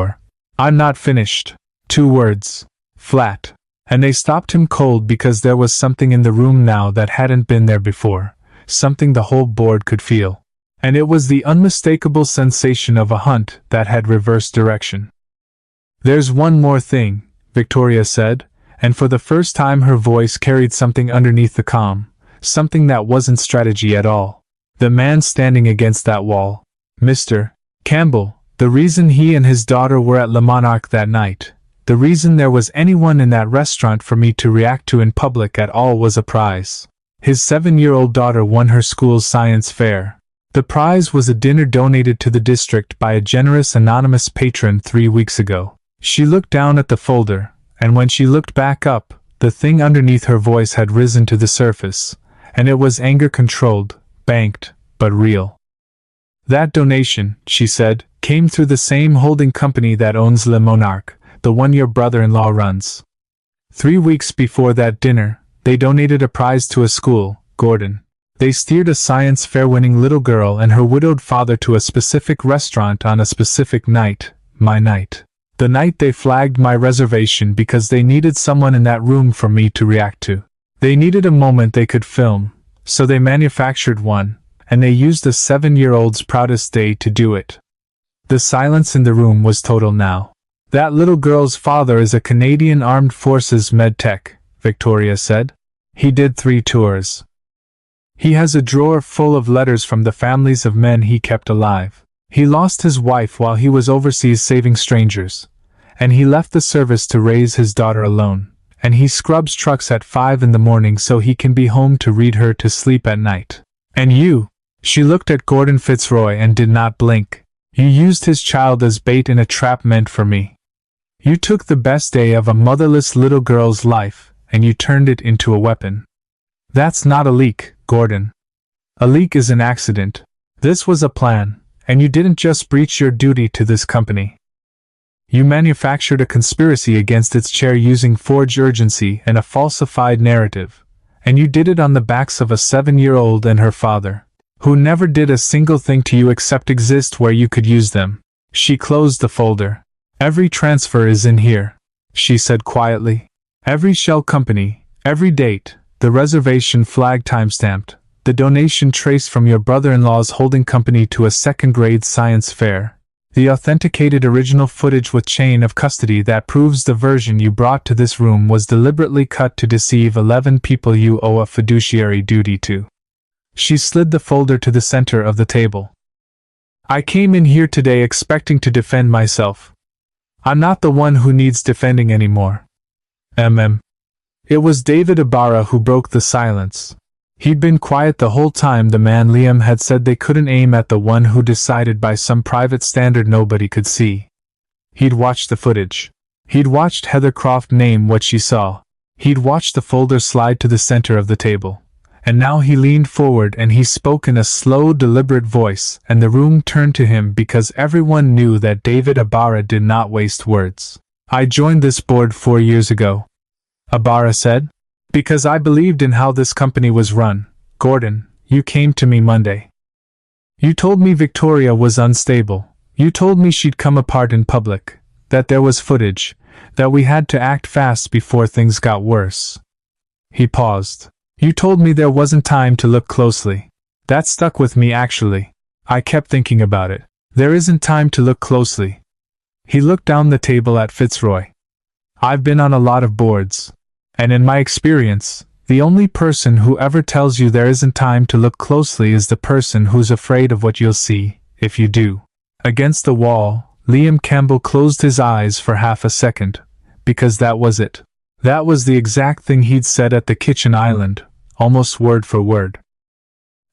I'm not finished." 2 words. Flat. And they stopped him cold because there was something in the room now that hadn't been there before, something the whole board could feel. And it was the unmistakable sensation of a hunt that had reversed direction. "There's one more thing," Victoria said, and for the first time her voice carried something underneath the calm, something that wasn't strategy at all. "The man standing against that wall. Mr. Campbell, the reason he and his daughter were at Le Monarch that night, the reason there was anyone in that restaurant for me to react to in public at all was a prize. His 7-year-old daughter won her school's science fair. The prize was a dinner donated to the district by a generous anonymous patron 3 weeks ago. She looked down at the folder, and when she looked back up, the thing underneath her voice had risen to the surface, and it was anger-controlled, banked, but real. That donation, she said, came through the same holding company that owns Le Monarch, the one your brother-in-law runs. 3 weeks before that dinner, they donated a prize to a school, Gordon. They steered a science fair-winning little girl and her widowed father to a specific restaurant on a specific night, my night. The night they flagged my reservation because they needed someone in that room for me to react to. They needed a moment they could film, so they manufactured one, and they used a 7-year-old's proudest day to do it. The silence in the room was total now. That little girl's father is a Canadian Armed Forces medtech, Victoria said. He did 3 tours. He has a drawer full of letters from the families of men he kept alive. He lost his wife while he was overseas saving strangers, and he left the service to raise his daughter alone, and he scrubs trucks at 5 in the morning so he can be home to read her to sleep at night. And you, she looked at Gordon Fitzroy and did not blink. You used his child as bait in a trap meant for me. You took the best day of a motherless little girl's life, and you turned it into a weapon. That's not a leak, Gordon. A leak is an accident. This was a plan, and you didn't just breach your duty to this company. You manufactured a conspiracy against its chair using forged urgency and a falsified narrative, and you did it on the backs of a 7-year-old and her father, who never did a single thing to you except exist where you could use them. She closed the folder. Every transfer is in here, she said quietly. Every shell company, every date, the reservation flag timestamped, the donation traced from your brother-in-law's holding company to a second-grade science fair, the authenticated original footage with chain of custody that proves the version you brought to this room was deliberately cut to deceive 11 people you owe a fiduciary duty to. She slid the folder to the center of the table. I came in here today expecting to defend myself. I'm not the one who needs defending anymore. It was David Ibarra who broke the silence. He'd been quiet the whole time. The man Liam had said they couldn't aim at the one who decided by some private standard nobody could see. He'd watched the footage. He'd watched Heather Croft name what she saw. He'd watched the folder slide to the center of the table. And now he leaned forward and he spoke in a slow, deliberate voice, and the room turned to him because everyone knew that David Ibarra did not waste words. I joined this board 4 years ago, Ibarra said, because I believed in how this company was run. Gordon, you came to me Monday. You told me Victoria was unstable. You told me she'd come apart in public, that there was footage, that we had to act fast before things got worse. He paused. You told me there wasn't time to look closely. That stuck with me actually. I kept thinking about it. There isn't time to look closely. He looked down the table at Fitzroy. I've been on a lot of boards, and in my experience, the only person who ever tells you there isn't time to look closely is the person who's afraid of what you'll see, if you do. Against the wall, Liam Campbell closed his eyes for half a second, because that was it. That was the exact thing he'd said at the kitchen island, almost word for word.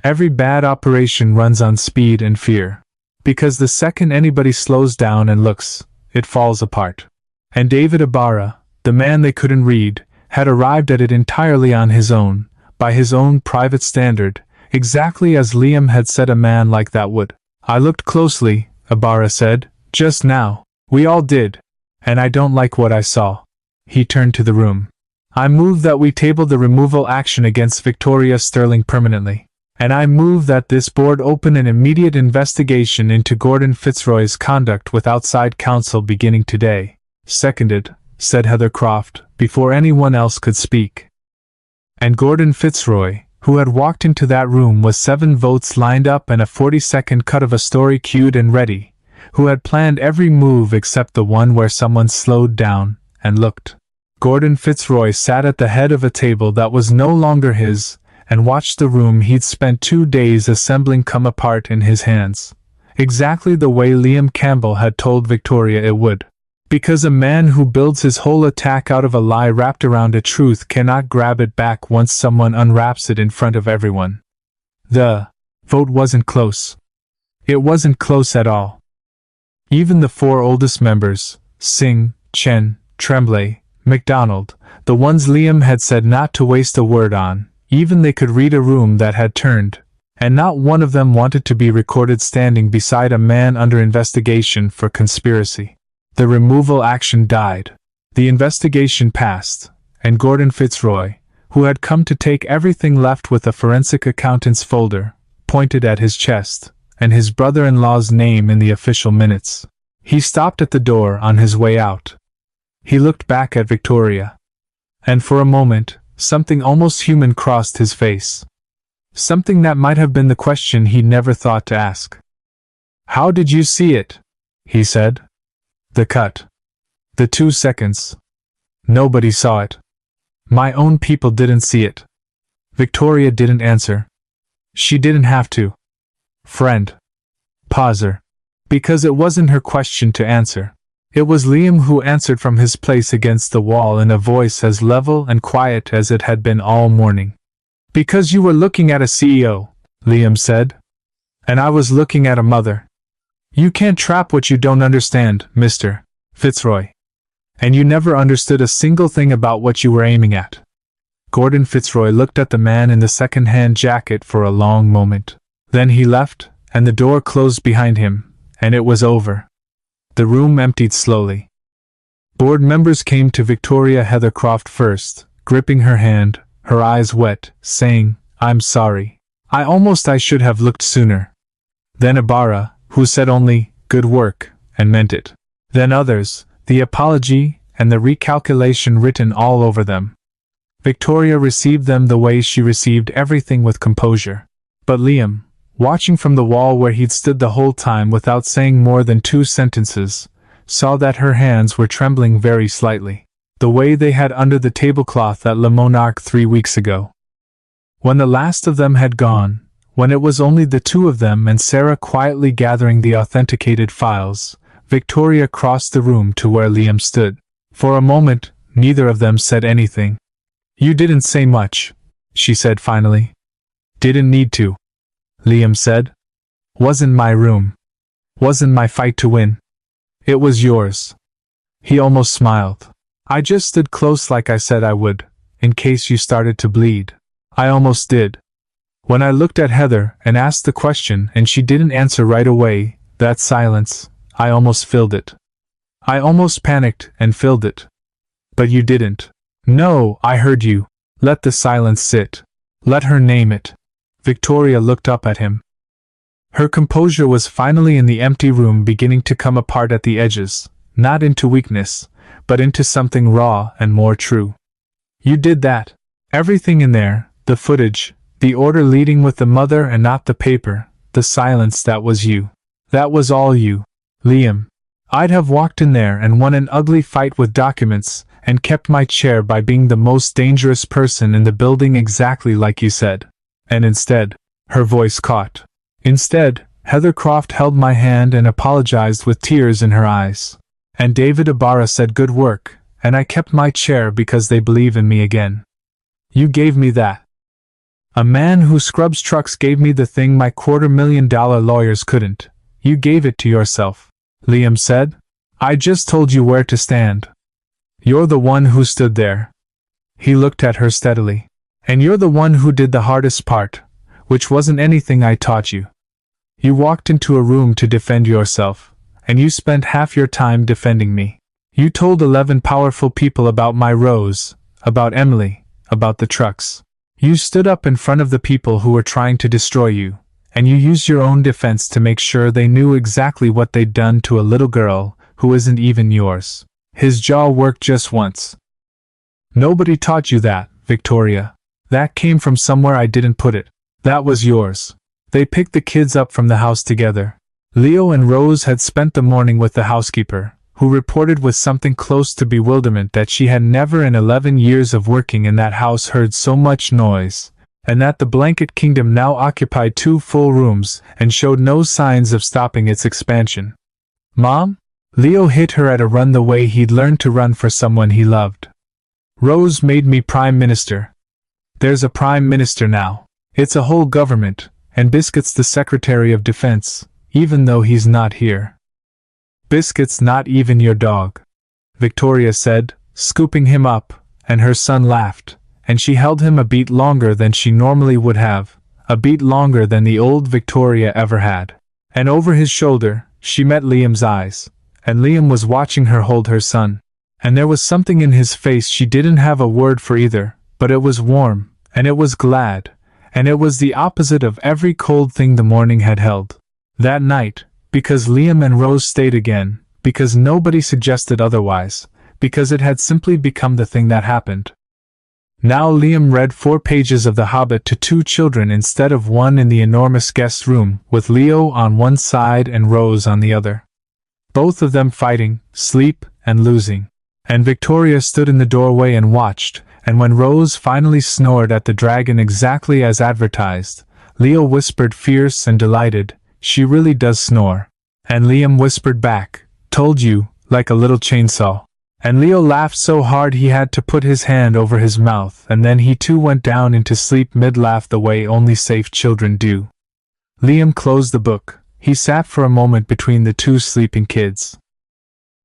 Every bad operation runs on speed and fear. Because the second anybody slows down and looks, it falls apart. And David Ibarra, the man they couldn't read, had arrived at it entirely on his own, by his own private standard, exactly as Liam had said a man like that would. I looked closely, Ibarra said, just now. We all did. And I don't like what I saw. He turned to the room. I move that we table the removal action against Victoria Sterling permanently. And I move that this board open an immediate investigation into Gordon Fitzroy's conduct with outside counsel beginning today. Seconded, said Heather Croft, before anyone else could speak. And Gordon Fitzroy, who had walked into that room with 7 votes lined up and a 40-second cut of a story queued and ready, who had planned every move except the one where someone slowed down and looked. Gordon Fitzroy sat at the head of a table that was no longer his, and watched the room he'd spent 2 days assembling come apart in his hands, exactly the way Liam Campbell had told Victoria it would. Because a man who builds his whole attack out of a lie wrapped around a truth cannot grab it back once someone unwraps it in front of everyone. The vote wasn't close. It wasn't close at all. Even the 4 oldest members, Singh, Chen, Tremblay, MacDonald, the ones Liam had said not to waste a word on, even they could read a room that had turned, and not one of them wanted to be recorded standing beside a man under investigation for conspiracy. The removal action died. The investigation passed, and Gordon Fitzroy, who had come to take everything left with a forensic accountant's folder, pointed at his chest, and his brother-in-law's name in the official minutes. He stopped at the door on his way out. He looked back at Victoria. And for a moment, something almost human crossed his face. Something that might have been the question he'd never thought to ask. "How did you see it?" he said. The cut. The 2 seconds. Nobody saw it. My own people didn't see it. Victoria didn't answer. She didn't have to. Friend. Pauser. Because it wasn't her question to answer. It was Liam who answered from his place against the wall in a voice as level and quiet as it had been all morning. "Because you were looking at a CEO," Liam said. "And I was looking at a mother. You can't trap what you don't understand, Mr. Fitzroy. And you never understood a single thing about what you were aiming at." Gordon Fitzroy looked at the man in the second-hand jacket for a long moment. Then he left, and the door closed behind him, and it was over. The room emptied slowly. Board members came to Victoria Heathercroft first, gripping her hand, her eyes wet, saying, "I'm sorry. I should have looked sooner." Then Ibarra, who said only, "Good work," and meant it. Then others, the apology and the recalculation written all over them. Victoria received them the way she received everything, with composure. But Liam, watching from the wall where he'd stood the whole time without saying more than 2 sentences, saw that her hands were trembling very slightly, the way they had under the tablecloth at Le Monarque 3 weeks ago. When the last of them had gone, when it was only the 2 of them and Sarah quietly gathering the authenticated files, Victoria crossed the room to where Liam stood. For a moment, neither of them said anything. "You didn't say much," she said finally. "Didn't need to," Liam said. "Wasn't my room. Wasn't my fight to win. It was yours." He almost smiled. "I just stood close like I said I would, in case you started to bleed. I almost did. When I looked at Heather and asked the question and she didn't answer right away, that silence, I almost filled it. I almost panicked and filled it. But you didn't. No, I heard you. Let the silence sit. Let her name it." Victoria looked up at him. Her composure was finally in the empty room beginning to come apart at the edges, not into weakness, but into something raw and more true. "You did that. Everything in there, the footage, the order leading with the mother and not the paper, the silence, that was you. That was all you, Liam. I'd have walked in there and won an ugly fight with documents, and kept my chair by being the most dangerous person in the building, exactly like you said. And instead," her voice caught. "Instead, Heathercroft held my hand and apologized with tears in her eyes. And David Ibarra said good work, and I kept my chair because they believe in me again. You gave me that. A man who scrubs trucks gave me the thing my $250,000 lawyers couldn't. You gave it to yourself," Liam said. "I just told you where to stand. You're the one who stood there." He looked at her steadily. "And you're the one who did the hardest part, which wasn't anything I taught you. You walked into a room to defend yourself, and you spent half your time defending me. You told 11 powerful people about my Rose, about Emily, about the trucks. You stood up in front of the people who were trying to destroy you, and you used your own defense to make sure they knew exactly what they'd done to a little girl who isn't even yours." His jaw worked just once. "Nobody taught you that, Victoria. That came from somewhere I didn't put it. That was yours. They picked the kids up from the house together. Leo and Rose had spent the morning with the housekeeper, who reported with something close to bewilderment that she had never in 11 years of working in that house heard so much noise, and that the blanket kingdom now occupied 2 full rooms and showed no signs of stopping its expansion. "Mom?" Leo hit her at a run the way he'd learned to run for someone he loved. "Rose made me Prime Minister." "There's a Prime Minister now. It's a whole government, and Biscuit's the Secretary of Defense, even though he's not here." "Biscuit's not even your dog," Victoria said, scooping him up, and her son laughed, and she held him a beat longer than she normally would have, a beat longer than the old Victoria ever had. And over his shoulder, she met Liam's eyes, and Liam was watching her hold her son, and there was something in his face she didn't have a word for either, but it was warm, and it was glad, and it was the opposite of every cold thing the morning had held. That night, because Liam and Rose stayed again, because nobody suggested otherwise, because it had simply become the thing that happened. Now Liam read 4 pages of The Hobbit to 2 children instead of 1 in the enormous guest room, with Leo on one side and Rose on the other. Both of them fighting, sleep, and losing. And Victoria stood in the doorway and watched, and when Rose finally snored at the dragon exactly as advertised, Leo whispered fierce and delighted, "She really does snore." And Liam whispered back, "Told you, like a little chainsaw." And Leo laughed so hard he had to put his hand over his mouth, and then he too went down into sleep mid-laugh the way only safe children do. Liam closed the book. He sat for a moment between the 2 sleeping kids.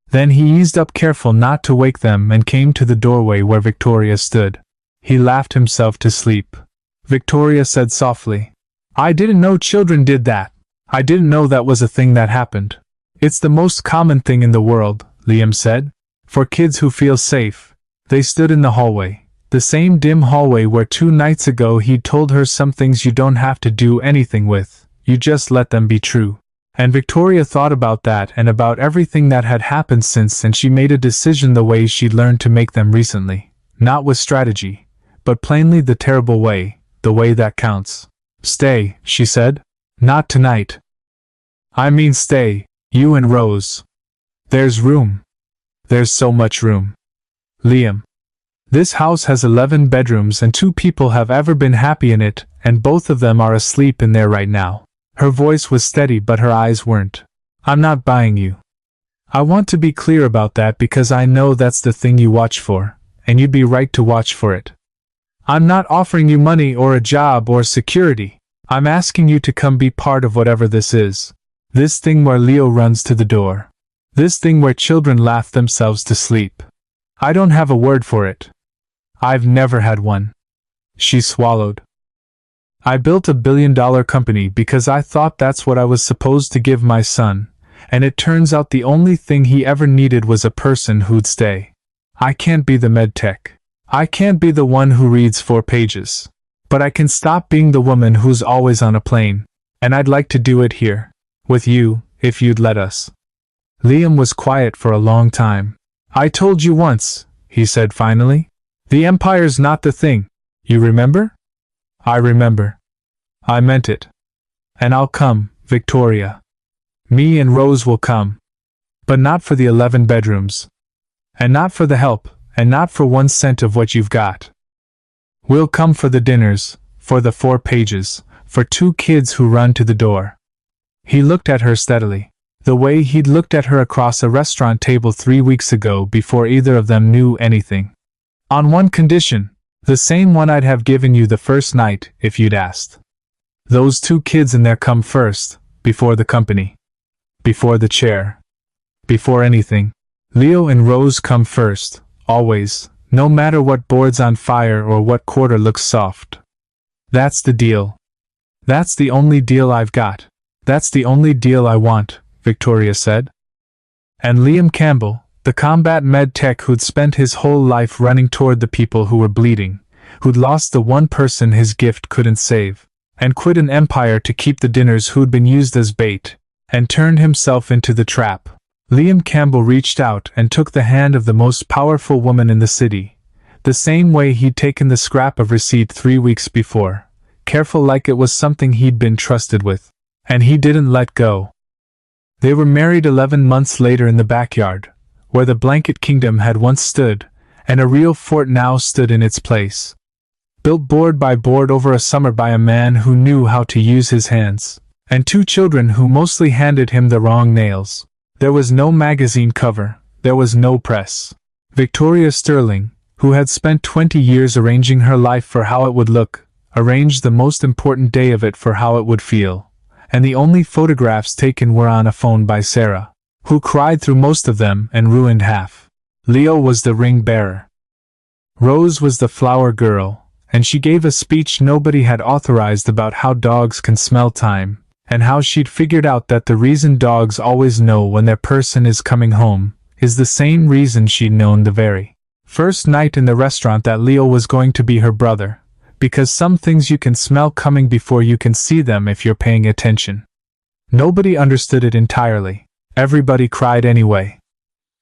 Then he eased up careful not to wake them and came to the doorway where Victoria stood. He laughed himself to sleep. Victoria said softly, "I didn't know children did that. I didn't know that was a thing that happened." "It's the most common thing in the world," Liam said. "For kids who feel safe." They stood in the hallway, the same dim hallway where 2 nights ago he'd told her some things you don't have to do anything with, you just let them be true. And Victoria thought about that and about everything that had happened since, and she made a decision the way she'd learned to make them recently, not with strategy, but plainly the terrible way, the way that counts. "Stay," she said. "Not tonight. I mean stay, you and Rose. There's room. There's so much room. Liam. This house has 11 bedrooms and 2 people have ever been happy in it, and both of them are asleep in there right now." Her voice was steady but her eyes weren't. "I'm not buying you. I want to be clear about that because I know that's the thing you watch for, and you'd be right to watch for it. I'm not offering you money or a job or security. I'm asking you to come be part of whatever this is. This thing where Leo runs to the door. This thing where children laugh themselves to sleep. I don't have a word for it. I've never had one." She swallowed. "I built a billion-dollar company because I thought that's what I was supposed to give my son, and it turns out the only thing he ever needed was a person who'd stay. I can't be the med tech. I can't be the one who reads 4 pages. But I can stop being the woman who's always on a plane, and I'd like to do it here. With you, if you'd let us." Liam was quiet for a long time. "I told you once," he said finally. "The Empire's not the thing. You remember?" "I remember. I meant it. And I'll come, Victoria. Me and Rose will come. But not for the 11 bedrooms. And not for the help, and not for 1 cent of what you've got. We'll come for the dinners, for the 4 pages, for 2 kids who run to the door." He looked at her steadily, the way he'd looked at her across a restaurant table 3 weeks ago before either of them knew anything. "On one condition, the same one I'd have given you the first night if you'd asked. Those 2 kids in there come first, before the company. Before the chair. Before anything. Leo and Rose come first, always, no matter what board's on fire or what quarter looks soft. That's the deal. That's the only deal I've got. That's the only deal I want," Victoria said. And Liam Campbell, the combat med tech who'd spent his whole life running toward the people who were bleeding, who'd lost the one person his gift couldn't save, and quit an empire to keep the dinners who'd been used as bait, and turned himself into the trap. Liam Campbell reached out and took the hand of the most powerful woman in the city, the same way he'd taken the scrap of receipt 3 weeks before, careful like it was something he'd been trusted with, and he didn't let go. They were married 11 months later in the backyard, where the blanket kingdom had once stood, and a real fort now stood in its place. built board by board over a summer by a man who knew how to use his hands, and 2 children who mostly handed him the wrong nails. There was no magazine cover, there was no press. Victoria Sterling, who had spent 20 years arranging her life for how it would look, arranged the most important day of it for how it would feel, and the only photographs taken were on a phone by Sarah, who cried through most of them and ruined half. Leo was the ring bearer. Rose was the flower girl, and she gave a speech nobody had authorized about how dogs can smell time, and how she'd figured out that the reason dogs always know when their person is coming home is the same reason she'd known the very first night in the restaurant that Leo was going to be her brother, because some things you can smell coming before you can see them if you're paying attention. Nobody understood it entirely. Everybody cried anyway.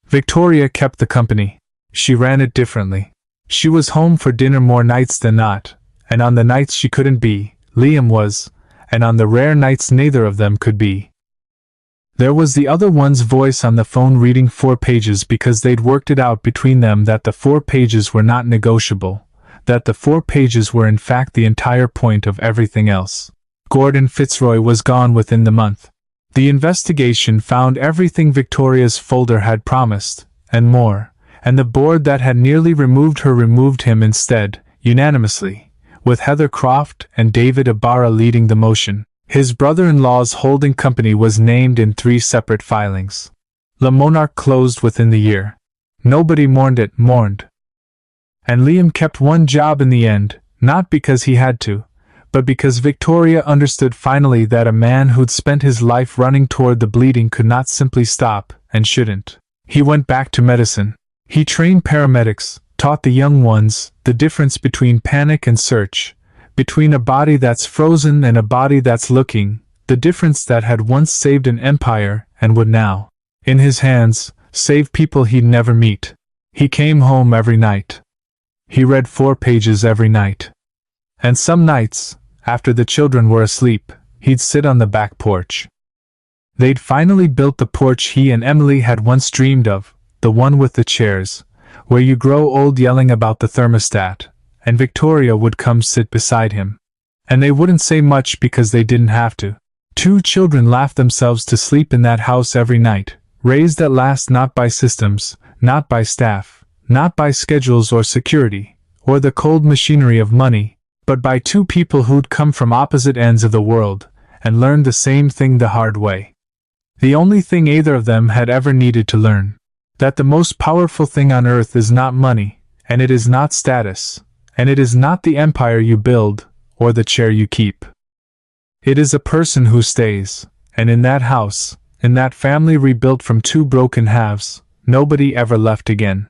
Victoria kept the company. She ran it differently. She was home for dinner more nights than not, and on the nights she couldn't be, Liam was, and on the rare nights neither of them could be. There was the other one's voice on the phone reading 4 pages because they'd worked it out between them that the 4 pages were not negotiable, that the 4 pages were in fact the entire point of everything else. Gordon Fitzroy was gone within the month. The investigation found everything Victoria's folder had promised, and more, and the board that had nearly removed her removed him instead, unanimously, with Heather Croft and David Ibarra leading the motion. His brother-in-law's holding company was named in 3 separate filings. Le Monarch closed within the year. Nobody mourned. And Liam kept one job in the end, not because he had to, but because Victoria understood finally that a man who'd spent his life running toward the bleeding could not simply stop, and shouldn't. He went back to medicine. He trained paramedics, taught the young ones the difference between panic and search, between a body that's frozen and a body that's looking, the difference that had once saved an empire and would now, in his hands, save people he'd never meet. He came home every night. He read 4 pages every night. And some nights, after the children were asleep, he'd sit on the back porch. They'd finally built the porch he and Emily had once dreamed of, the one with the chairs, where you grow old yelling about the thermostat, and Victoria would come sit beside him. And they wouldn't say much because they didn't have to. 2 children laughed themselves to sleep in that house every night, raised at last not by systems, not by staff, not by schedules or security, or the cold machinery of money, but by 2 people who'd come from opposite ends of the world, and learned the same thing the hard way. The only thing either of them had ever needed to learn. That the most powerful thing on earth is not money, and it is not status, and it is not the empire you build, or the chair you keep. It is a person who stays, and in that house, in that family rebuilt from 2 broken halves, nobody ever left again.